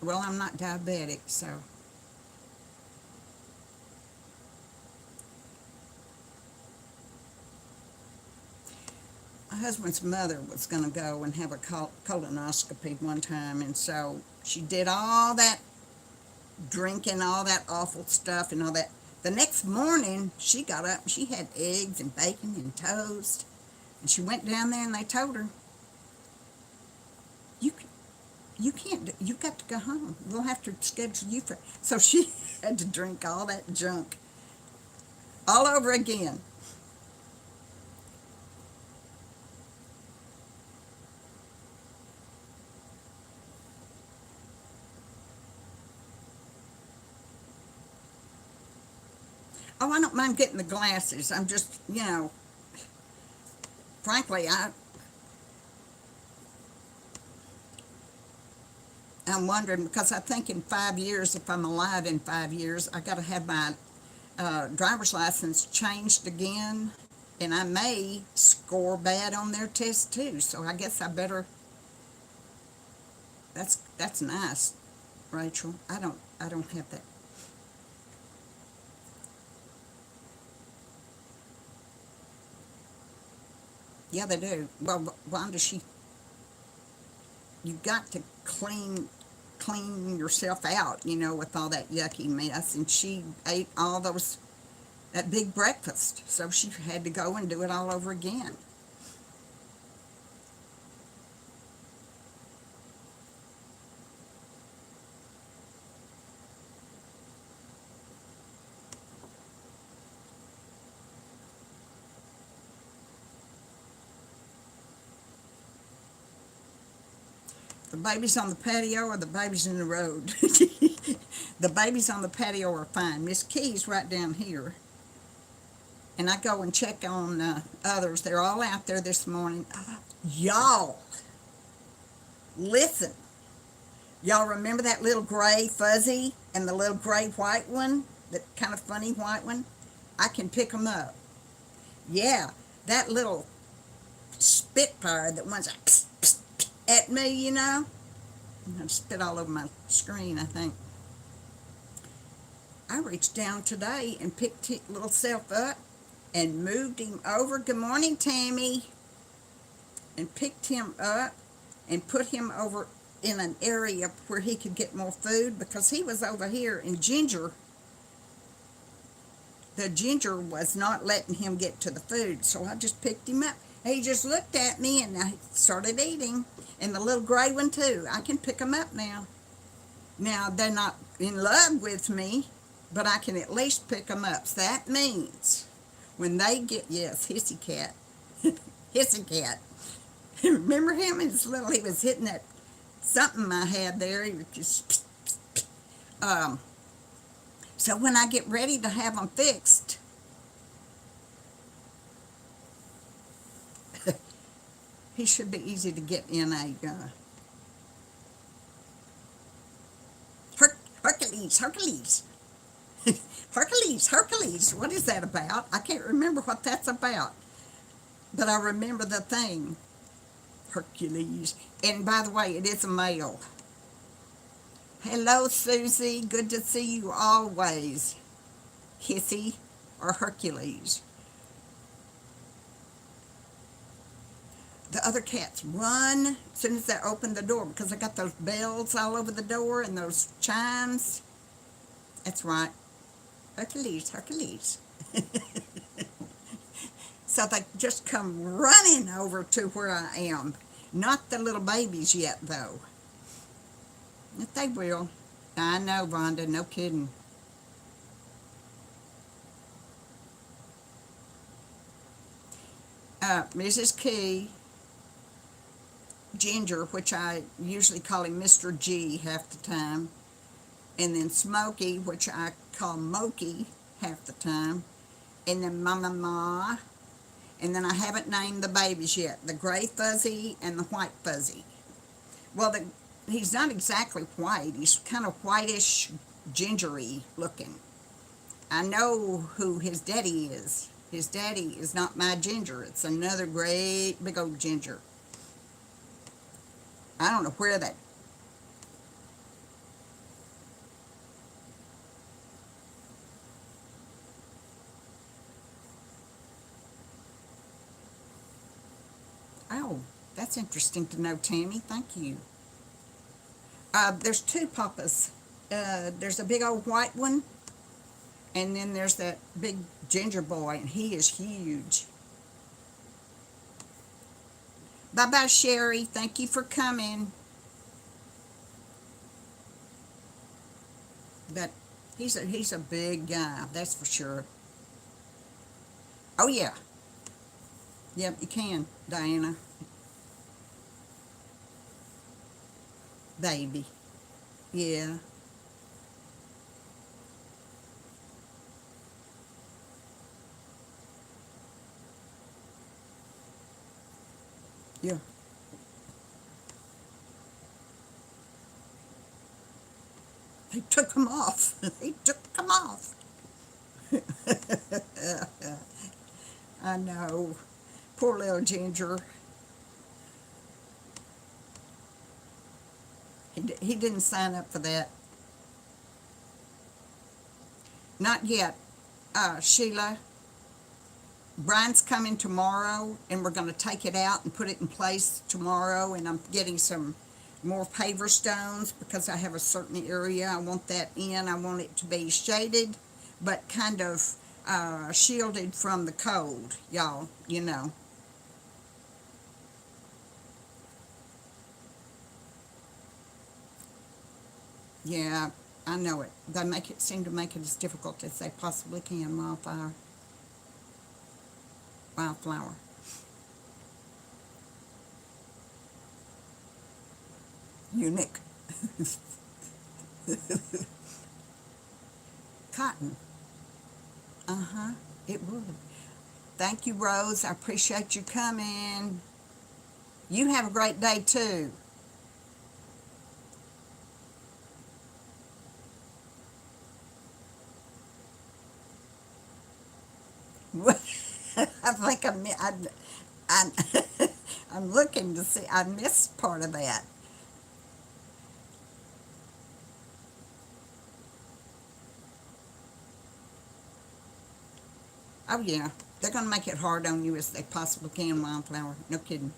Well, I'm not diabetic, so. My husband's mother was going to go and have a colonoscopy one time, and so she did all that drinking, all that awful stuff and all that. The next morning, she got up and she had eggs and bacon and toast, and she went down there and they told her, you can't, you've got to go home. We'll have to schedule you for, so she had to drink all that junk all over again. Oh, I don't mind getting the glasses. I'm just, frankly, I'm wondering, because I think in 5 years, if I'm alive in 5 years, I got to have my driver's license changed again, and I may score bad on their test too. So I guess I better. That's nice, Rachel. I don't have that. Yeah, they do. Well, Wanda, you got to clean yourself out, with all that yucky mess. And she ate all that big breakfast, so she had to go and do it all over again. The babies on the patio or the babies in the road? The babies on the patio are fine. Miss Key's right down here. And I go and check on others. They're all out there this morning. Y'all, listen. Y'all remember that little gray fuzzy and the little gray white one? That kind of funny white one? I can pick them up. Yeah, that little spitfire that wants like, psst, psst, psst, at me, I spit all over my screen, I think. I reached down today and picked his little self up and moved him over. Good morning, Tammy. And picked him up and put him over in an area where he could get more food because he was over here and the ginger was not letting him get to the food. So I just picked him up. He just looked at me and I started eating. And the little gray one too. I can pick them up now. Now they're not in love with me, but I can at least pick them up. So that means when they get, yes, hissy cat. Hissy cat. Remember him? He was hitting that something I had there. He was just, so when I get ready to have them fixed, he should be easy to get in a Hercules. Hercules. What is that about? I can't remember what that's about, but I remember the thing. Hercules. And by the way, it is a male. Hello, Susie. Good to see you always. Hissy or Hercules. The other cats run as soon as I open the door because I got those bells all over the door and those chimes. That's right. Hercules. So they just come running over to where I am. Not the little babies yet, though. But they will. I know, Vonda, no kidding. Mrs. Key, Ginger, which I usually call him Mr. G half the time, and then Smokey, which I call Mokey half the time, and then Mama Ma, and then I haven't named the babies yet, the gray fuzzy and the white fuzzy. Well, he's not exactly white. He's kind of whitish, gingery looking. I know who his daddy is. His daddy is not my ginger. It's another great big old ginger. I don't know where that... Oh, that's interesting to know, Tammy. Thank you. There's two papas. There's a big old white one, and then there's that big ginger boy, and he is huge. Bye-bye, Sherry. Thank you for coming. But he's a big guy, that's for sure. Oh, yeah. Yep, you can, Diana. Baby. Yeah. Yeah. They took him off. They took him off. I know. Poor little Ginger. He didn't sign up for that. Not yet. Sheila, Brian's coming tomorrow, and we're going to take it out and put it in place tomorrow, and I'm getting some more paver stones because I have a certain area I want that in. I want it to be shaded, but kind of shielded from the cold, y'all, you know. Yeah, I know it. They seem to make it as difficult as they possibly can, wildflower. Unique. Cotton. Uh-huh. It would. Thank you, Rose. I appreciate you coming. You have a great day, too. I think I'm, I'm looking to see. I missed part of that. Oh, yeah. They're going to make it hard on you as they possibly can, Wildflower. No kidding.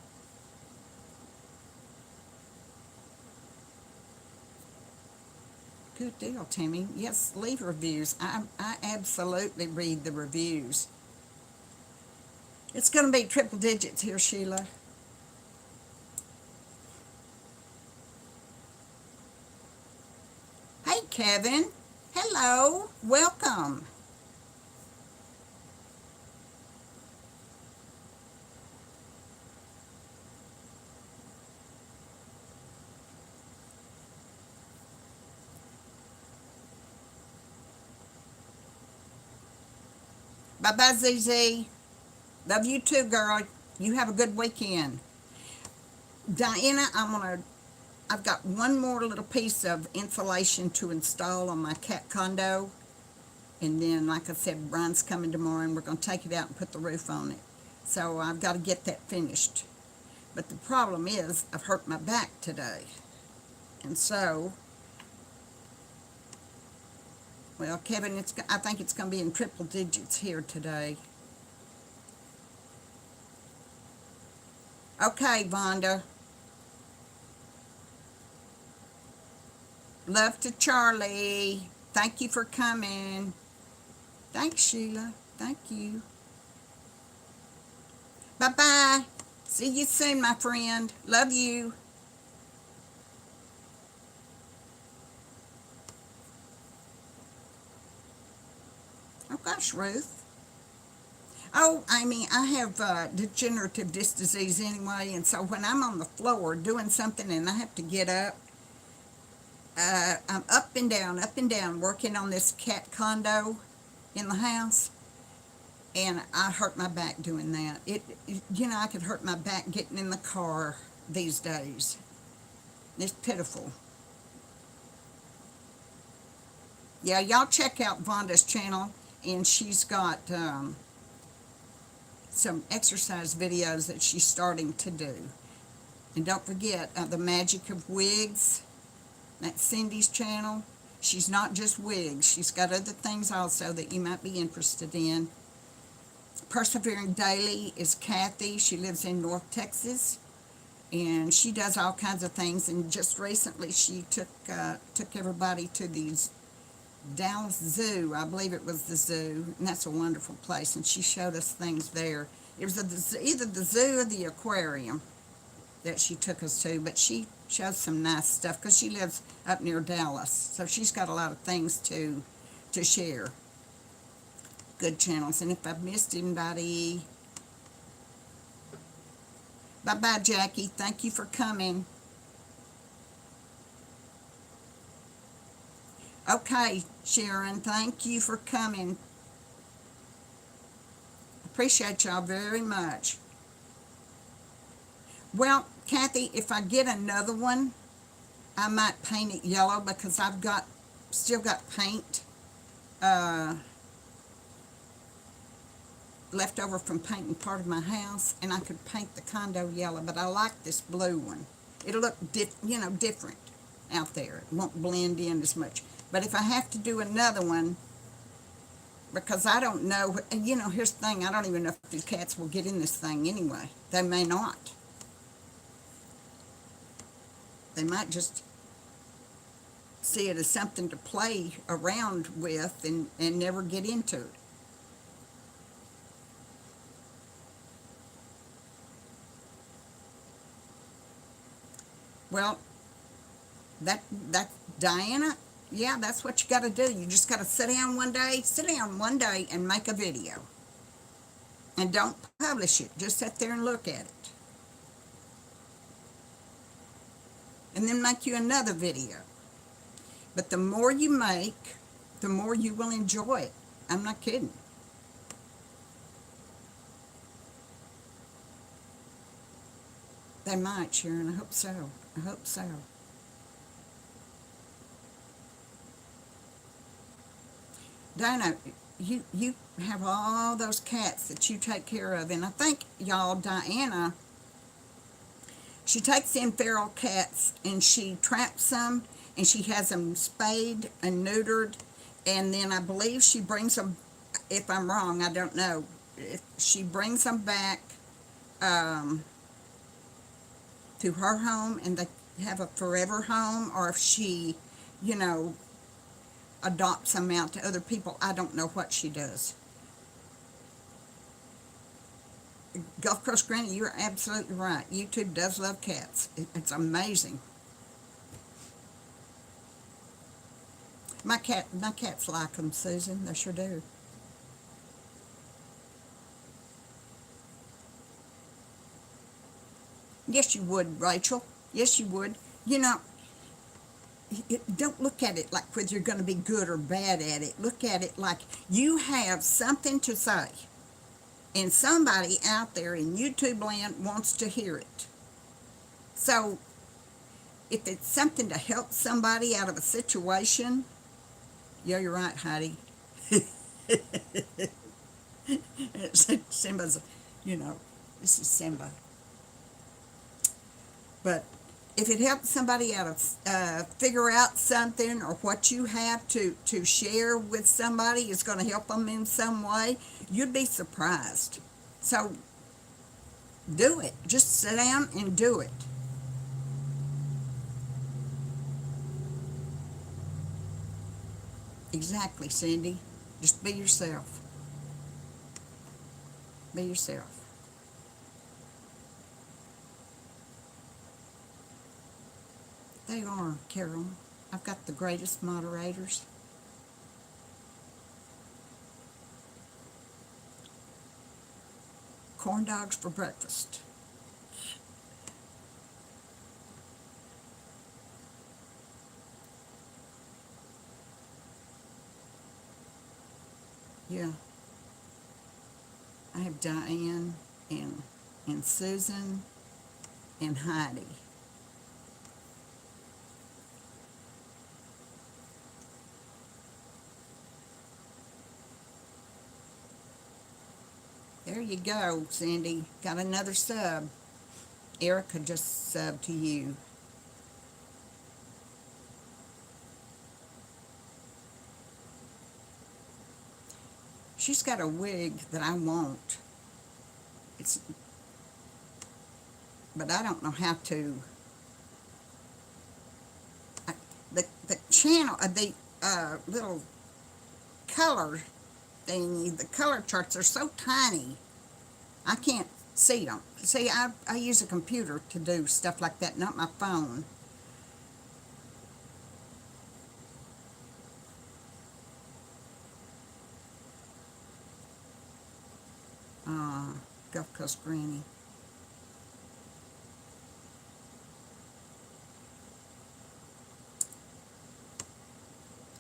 Good deal, Timmy. Yes, leave reviews. I absolutely read the reviews. It's going to be triple digits here, Sheila. Hey, Kevin. Hello. Welcome. Bye-bye, ZZ. Love you too, girl. You have a good weekend. Diana, I've got one more little piece of insulation to install on my cat condo. And then, like I said, Brian's coming tomorrow and we're going to take it out and put the roof on it. So I've got to get that finished. But the problem is, I've hurt my back today. And so, well, Kevin, I think it's going to be in triple digits here today. Okay, Vonda. Love to Charlie. Thank you for coming. Thanks, Sheila. Thank you. Bye-bye. See you soon, my friend. Love you. Oh, gosh, Ruth. Oh, Amy, I have degenerative disc disease anyway, and so when I'm on the floor doing something and I have to get up, I'm up and down, working on this cat condo in the house, and I hurt my back doing that. I could hurt my back getting in the car these days. It's pitiful. Yeah, y'all check out Vonda's channel, and she's got some exercise videos that she's starting to do. And don't forget the magic of wigs. That's Cindy's channel. She's not just wigs. She's got other things also that you might be interested in. Persevering Daily is Kathy. She lives in North Texas, and she does all kinds of things. And just recently, she took everybody to these Dallas Zoo. I believe it was the zoo, and that's a wonderful place. And she showed us things there. It was either the zoo or the aquarium that she took us to, but she shows some nice stuff because she lives up near Dallas, so she's got a lot of things to share. Good channels. And if I've missed anybody, bye-bye, Jackie. Thank you for coming. Okay, Sharon, thank you for coming. Appreciate y'all very much. Well, Kathy, if I get another one, I might paint it yellow because I've still got paint left over from painting part of my house, and I could paint the condo yellow, but I like this blue one. It'll look different out there. It won't blend in as much. But if I have to do another one, because I don't know, here's the thing, I don't even know if the cats will get in this thing anyway. They may not. They might just see it as something to play around with and never get into it. Well, that Diana, yeah, that's what you got to do. You just got to sit down one day and make a video. And don't publish it. Just sit there and look at it. And then make you another video. But the more you make, the more you will enjoy it. I'm not kidding. They might, Sharon. I hope so. I hope so. Diana, you have all those cats that you take care of, and I think y'all, Diana, she takes in feral cats and she traps them and she has them spayed and neutered, and then I believe she brings them, if I'm wrong, I don't know, if she brings them back to her home and they have a forever home, or if she, adopt some out to other people. I don't know what she does. Gulf Coast Granny, you're absolutely right. YouTube does love cats. It's amazing. My cats like them, Susan. They sure do. Yes, you would, Rachel. Yes, you would. You know, don't look at it like whether you're going to be good or bad at it. Look at it like you have something to say, and somebody out there in YouTube land wants to hear it. So, if it's something to help somebody out of a situation, yeah, you're right, Heidi. Simba's, you know, this is Simba. But if it helps somebody out of figure out something, or what you have to share with somebody is going to help them in some way, you'd be surprised. So do it. Just sit down and do it. Exactly, Cindy. Just be yourself. Be yourself. They are, Carol. I've got the greatest moderators. Corn dogs for breakfast. Yeah. I have Diane and Susan and Heidi. There you go, Cindy. Got another sub. Erica just subbed to you. She's got a wig that I want. It's, but I don't know how to. The channel, the little color thingy, the color charts are so tiny, I can't see them. See, I use a computer to do stuff like that, not my phone. Gulf Coast Granny.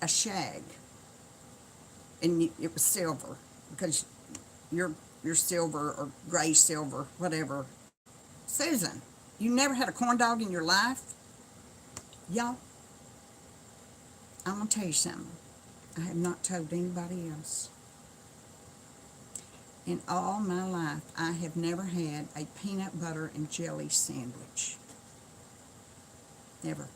A shag, and it was silver, because you're silver or gray silver, whatever. Susan, you never had a corn dog in your life? Y'all, I'm gonna tell you something. I have not told anybody else. In all my life, I have never had a peanut butter and jelly sandwich. Never.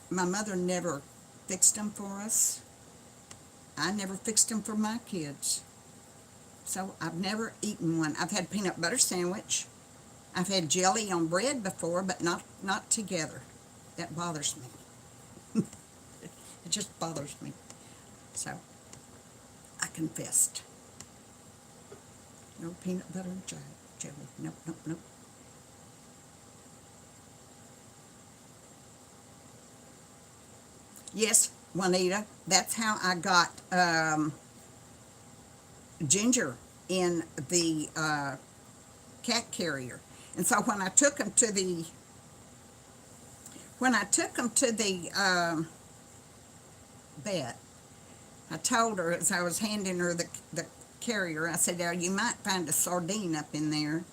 My mother never fixed them for us. I never fixed them for my kids. So I've never eaten one. I've had peanut butter sandwich. I've had jelly on bread before, but not together. That bothers me. It just bothers me. So I confessed. No peanut butter and jelly. Nope, nope, nope. Yes, Juanita, that's how I got Ginger in the cat carrier. And so when I took him to the vet, I told her as I was handing her the carrier, I said, "Now you might find a sardine up in there."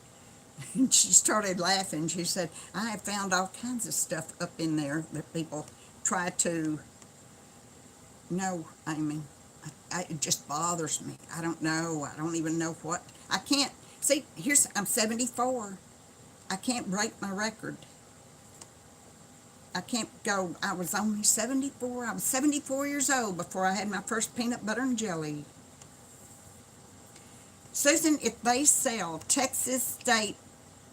And she started laughing. She said, "I have found all kinds of stuff up in there that people try to." No, Amy, it just bothers me. I don't know. I don't even know what. I can't, see, I'm 74. I can't break my record. I can't go, I was only 74. I was 74 years old before I had my first peanut butter and jelly. Susan, if they sell Texas State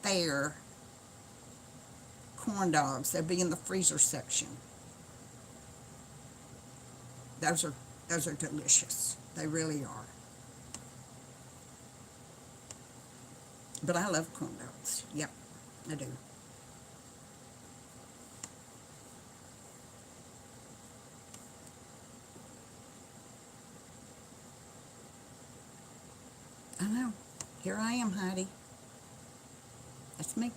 Fair corn dogs, they'll be in the freezer section. Those are delicious. They really are. But I love corn dogs. Yep, I do. I know. Here I am, Heidi. That's me.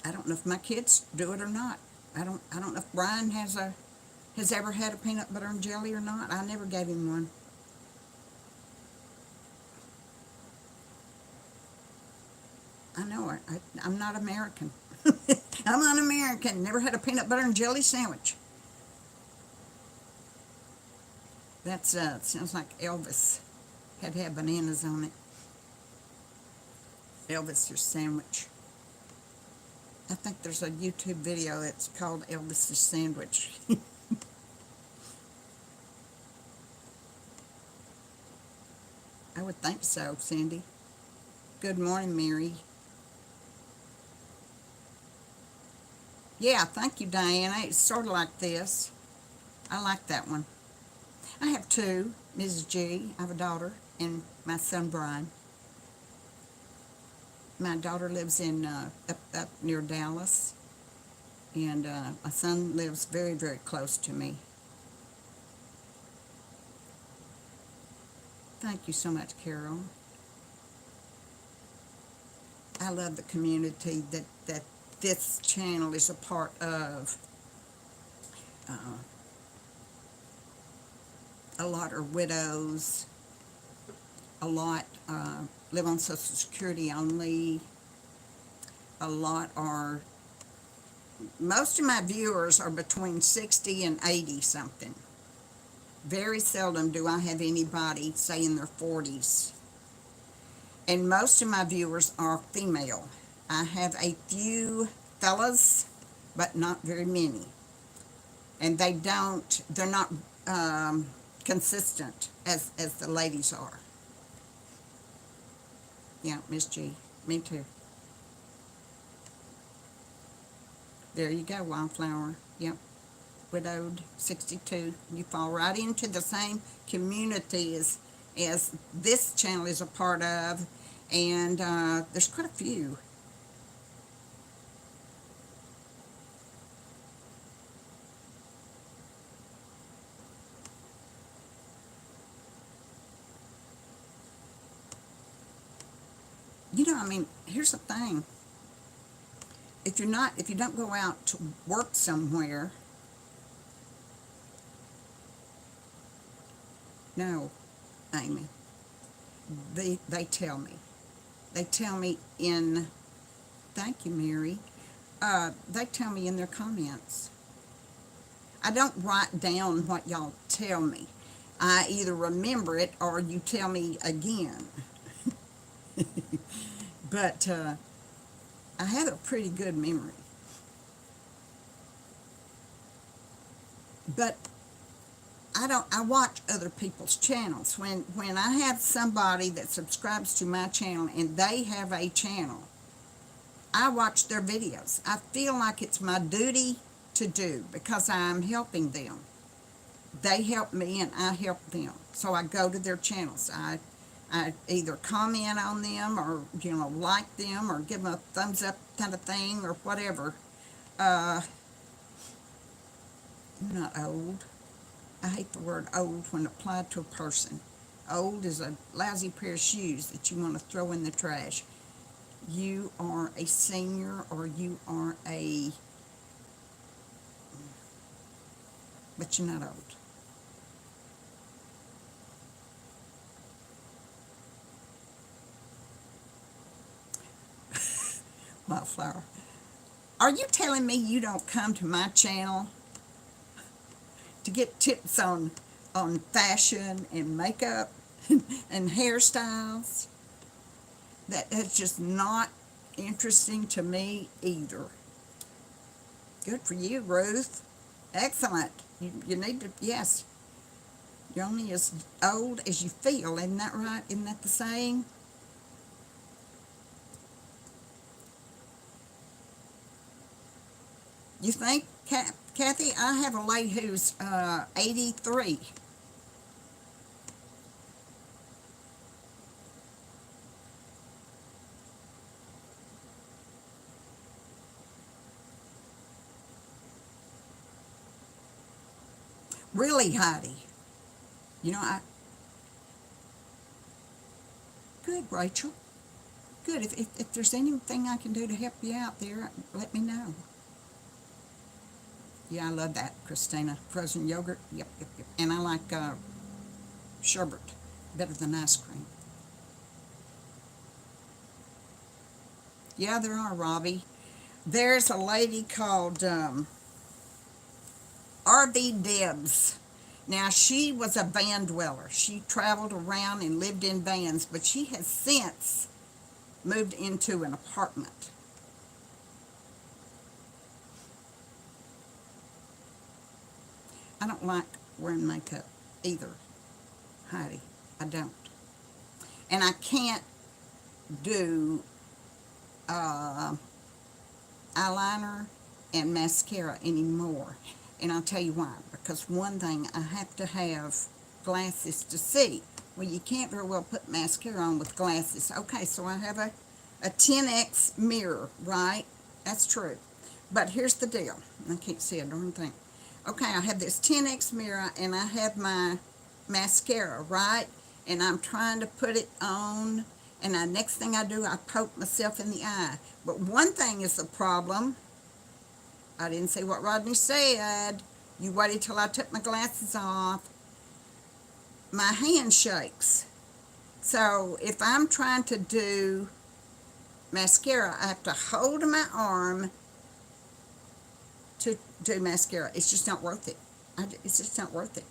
I don't know if my kids do it or not. I don't know if Brian has ever had a peanut butter and jelly or not. I never gave him one. I know. I'm not American. I'm not American. Never had a peanut butter and jelly sandwich. That's sounds like Elvis had to have bananas on it. Elvis your sandwich. I think there's a YouTube video that's called Elvis's Sandwich. I would think so, Cindy. Good morning, Mary. Yeah, thank you, Diana. It's sort of like this. I like that one. I have two, Mrs. G. I have a daughter and my son, Brian. My daughter lives in up near Dallas, and my son lives very, very close to me. Thank you so much, Carol. I love the community that this channel is a part of. A lot are widows. A lot live on Social Security only. A lot are, most of my viewers are between 60 and 80 something. Very seldom do I have anybody, say, in their 40s. And most of my viewers are female. I have a few fellas, but not very many. And they're not consistent as the ladies are. Yeah, Miss G. Me too. There you go, Wildflower. Yep. Widowed, 62. You fall right into the same community as this channel is a part of. And there's quite a few. You know, I mean, here's the thing. If you don't go out to work somewhere, no, Amy, they tell me. They tell me in, thank you, Mary, they tell me in their comments. I don't write down what y'all tell me. I either remember it or you tell me again. But I have a pretty good memory. But I watch other people's channels. When I have somebody that subscribes to my channel and they have a channel, I watch their videos. I feel like it's my duty to do because I'm helping them. They help me and I help them. So I go to their channels. I either comment on them or, like them or give them a thumbs up kind of thing or whatever. I'm not old. I hate the word old when applied to a person. Old is a lousy pair of shoes that you want to throw in the trash. You are a senior or you are but you're not old. Wildflower. Are you telling me you don't come to my channel to get tips on fashion and makeup and hairstyles? That's just not interesting to me either. Good for you, Ruth. Excellent. You need to, yes. You're only as old as you feel, isn't that right? Isn't that the saying? You think, Kathy, I have a lady who's 83. Really, Heidi. You know, good, Rachel. Good. If there's anything I can do to help you out there, let me know. Yeah, I love that, Christina. Frozen yogurt. Yep, yep, yep. And I like sherbet better than ice cream. Yeah, there are, Robbie. There's a lady called R.V. Debs. Now, she was a van dweller. She traveled around and lived in vans, but she has since moved into an apartment. I don't like wearing makeup either, Heidi. I don't. And I can't do uh, eyeliner and mascara anymore. And I'll tell you why. Because one thing, I have to have glasses to see. Well, you can't very well put mascara on with glasses. Okay, so I have a 10x mirror, right? That's true. But here's the deal. I can't see a darn thing. Okay, I have this 10x mirror and I have my mascara, right? And I'm trying to put it on, and the next thing I do, I poke myself in the eye. But one thing is the problem. I didn't say what Rodney said. You waited till I took my glasses off. My hand shakes. So if I'm trying to do mascara, I have to hold my arm to do mascara. It's just not worth it. It's just not worth it.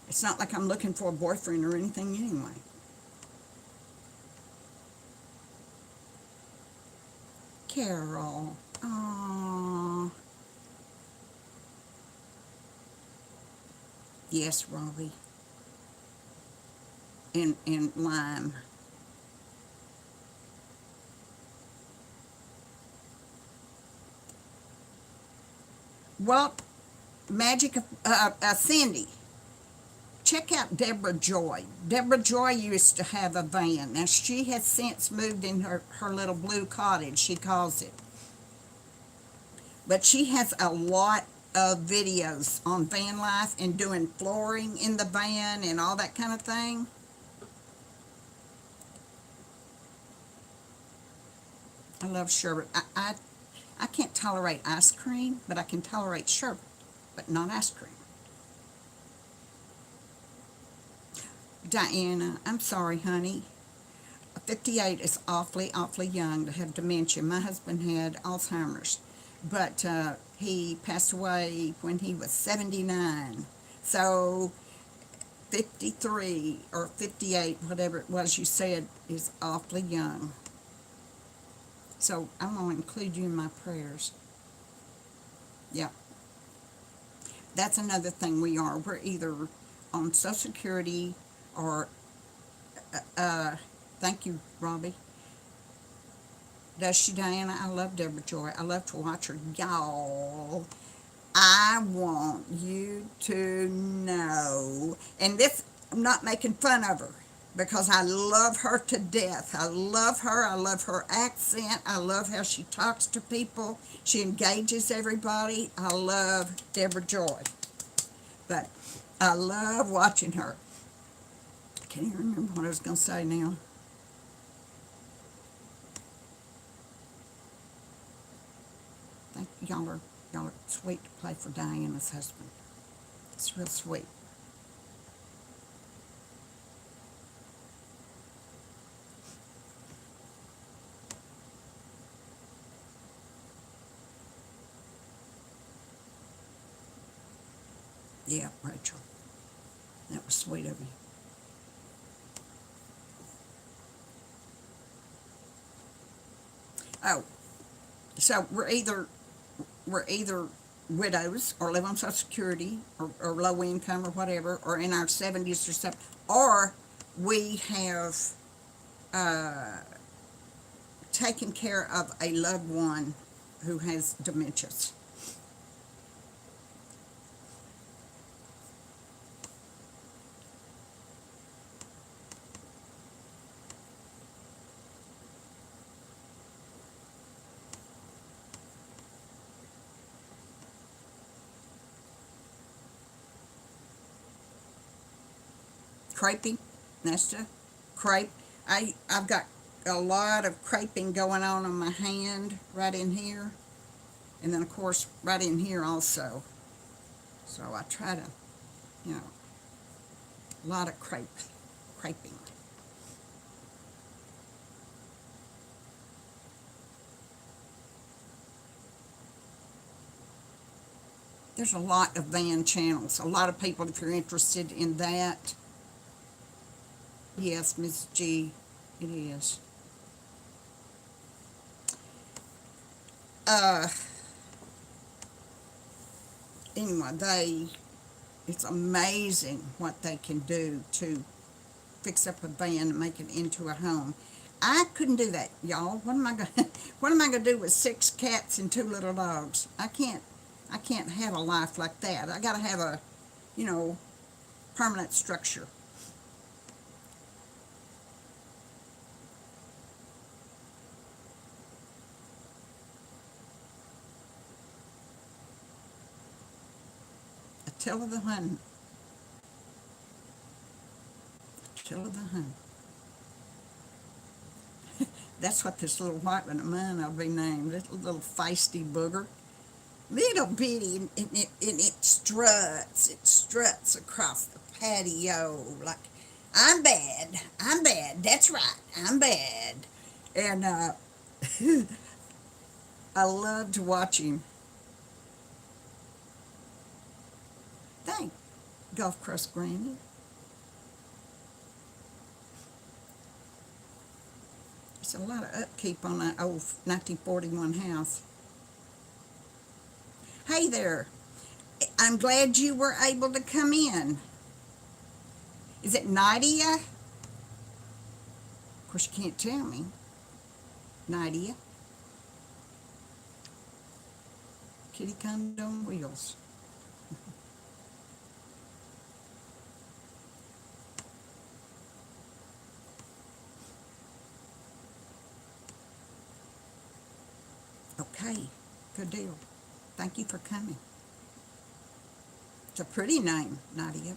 It's not like I'm looking for a boyfriend or anything anyway. Carol. Aww. Yes, Robbie. And lime. Well, magic of Cindy. Check out Deborah Joy. Deborah Joy used to have a van. Now, she has since moved in her little blue cottage, she calls it. But she has a lot of videos on van life and doing flooring in the van and all that kind of thing. I love sherbet. I can't tolerate ice cream, but I can tolerate sherbet, but not ice cream. Diana, I'm sorry, honey. 58 is awfully, awfully young to have dementia. My husband had Alzheimer's, but he passed away when he was 79. So 53 or 58, whatever it was you said, is awfully young. So I'm going to include you in my prayers. Yeah. That's another thing we are. We're either on Social Security or, thank you, Robbie. Does she, Diana? I love Deborah Joy. I love to watch her. Y'all, I want you to know, and this, I'm not making fun of her because I love her to death. I love her. I love her accent. I love how she talks to people. She engages everybody. I love Deborah Joy. But I love watching her. I can't even remember what I was going to say now. Thank y'all are sweet to play for Diana's husband. It's real sweet. Yeah, Rachel. That was sweet of you. Oh, so we're either widows or live on Social Security or low income or whatever, or in our 70s or something, or we have uh, taken care of a loved one who has dementias. Crepey, that's the crepe. I've got a lot of creping going on my hand right in here, and then of course right in here also. So I try to, you know, a lot of creping. There's a lot of van channels. A lot of people, if you're interested in that, yes, Miss G, it is. Uh, anyway, it's amazing what they can do to fix up a van and make it into a home. I couldn't do that, y'all. What am I gonna what am I gonna do with 6 cats and 2 little dogs? I can't have a life like that. I gotta have a, you know, permanent structure. Attila the Hun. Attila the Hun. That's what this little white one of mine will be named. Little feisty booger. Little bitty, and it struts. It struts across the patio like, I'm bad. That's right, I'm bad. And I love to watch him. Thank Gulf Crust Granny. It's a lot of upkeep on that old 1941 house. Hey there. I'm glad you were able to come in. Is it Nadia? Of course, you can't tell me. Nadia. Kitty condo on wheels. Okay, good deal. Thank you for coming. It's a pretty name, Nadia.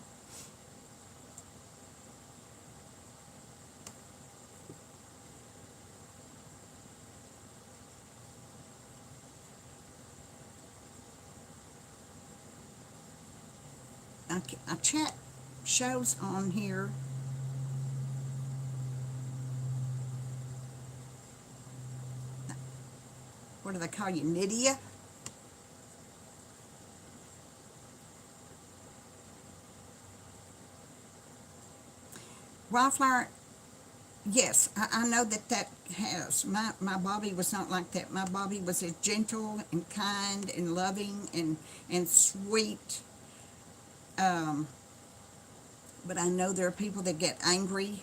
I chat shows on here. What do they call you, Nydia? Wildflower, yes, I know that has. My Bobby was not like that. My Bobby was as gentle and kind and loving and sweet. Um, but I know there are people that get angry.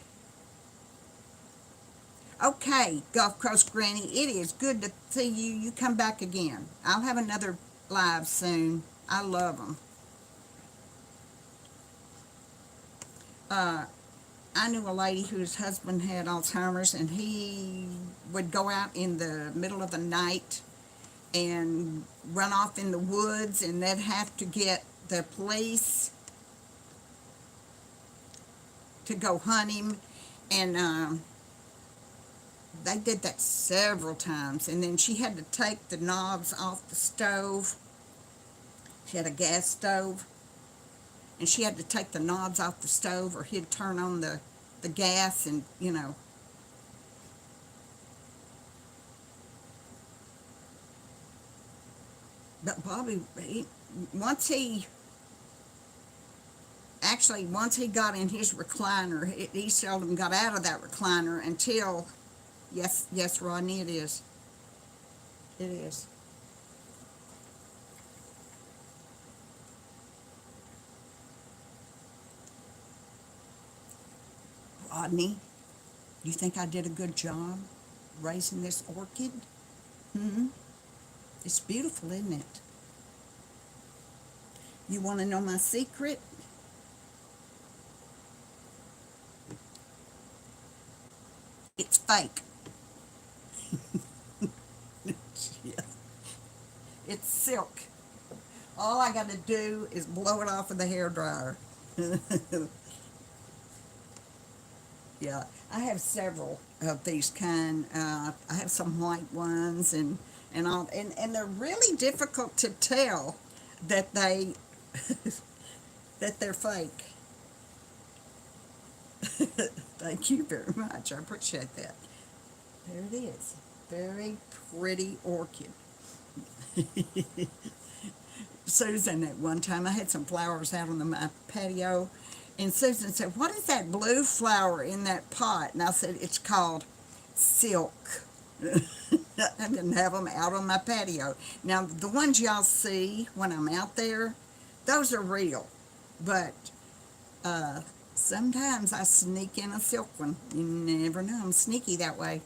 Okay, Gulf Coast Granny, it is good to see you. You come back again. I'll have another live soon. I love them. Uh, I knew a lady whose husband had Alzheimer's, and he would go out in the middle of the night and run off in the woods, and they'd have to get the police to go hunt him. And they did that several times. And then she had to take the knobs off the stove. She had a gas stove, and she had to take the knobs off the stove, or he'd turn on the gas, and but Bobby, once he once he got in his recliner, he seldom got out of that recliner until, yes, Rodney, it is. It is. Rodney, do you think I did a good job raising this orchid? Hmm. It's beautiful, isn't it? You want to know my secret? It's fake. Yes. It's silk. All I got to do is blow it off with a hair dryer. Yeah, I have several of these kind. I have some white ones and all, and they're really difficult to tell that they that they're fake. Thank you very much. I appreciate that. There it is. Very pretty orchid. Susan, at one time, I had some flowers out on my patio, and Susan said, "What is that blue flower in that pot?" And I said, "It's called silk." I didn't have them out on my patio. Now, the ones y'all see when I'm out there, those are real. But uh, sometimes I sneak in a silk one. You never know. I'm sneaky that way.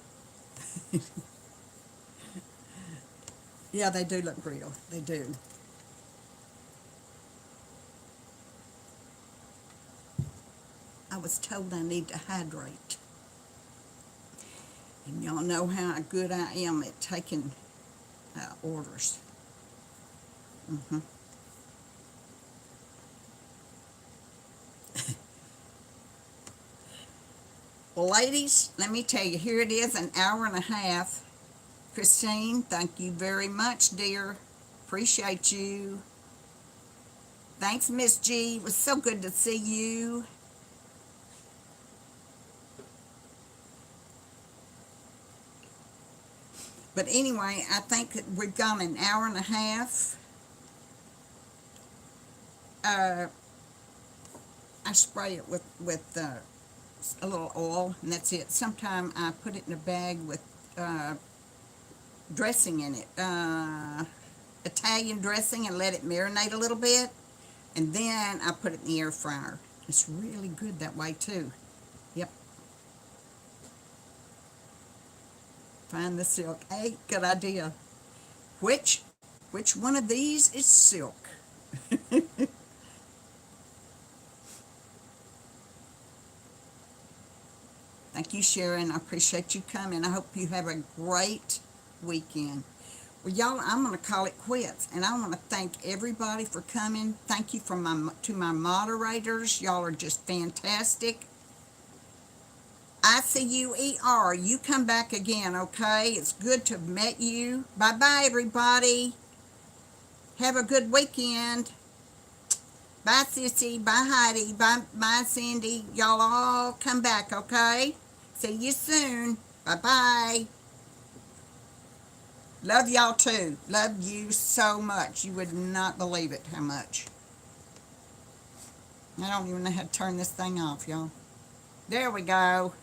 Yeah, they do look real. They do. I was told I need to hydrate. And y'all know how good I am at taking orders. Hmm. Well, ladies, let me tell you, here it is, an hour and a half. Christine, thank you very much, dear. Appreciate you. Thanks, Miss G. It was so good to see you. But anyway, I think that we've gone an hour and a half. Uh, I spray it with a little oil, and that's it. Sometimes I put it in a bag with uh, dressing in it, Italian dressing, and let it marinate a little bit, and then I put it in the air fryer. It's really good that way too. Yep. Find the silk. Hey, good idea. Which which one of these is silk? Thank you, Sharon. I appreciate you coming. I hope you have a great weekend. Well, y'all, I'm going to call it quits, and I want to thank everybody for coming. Thank you to my moderators. Y'all are just fantastic. ICUER. You come back again, okay? It's good to have met you. Bye bye, everybody. Have a good weekend. Bye, Sissy. Bye, Heidi. Bye, Cindy. Y'all all come back, okay? See you soon. Bye bye. Love y'all too. Love you so much. You would not believe it how much. I don't even know how to turn this thing off, y'all. There we go.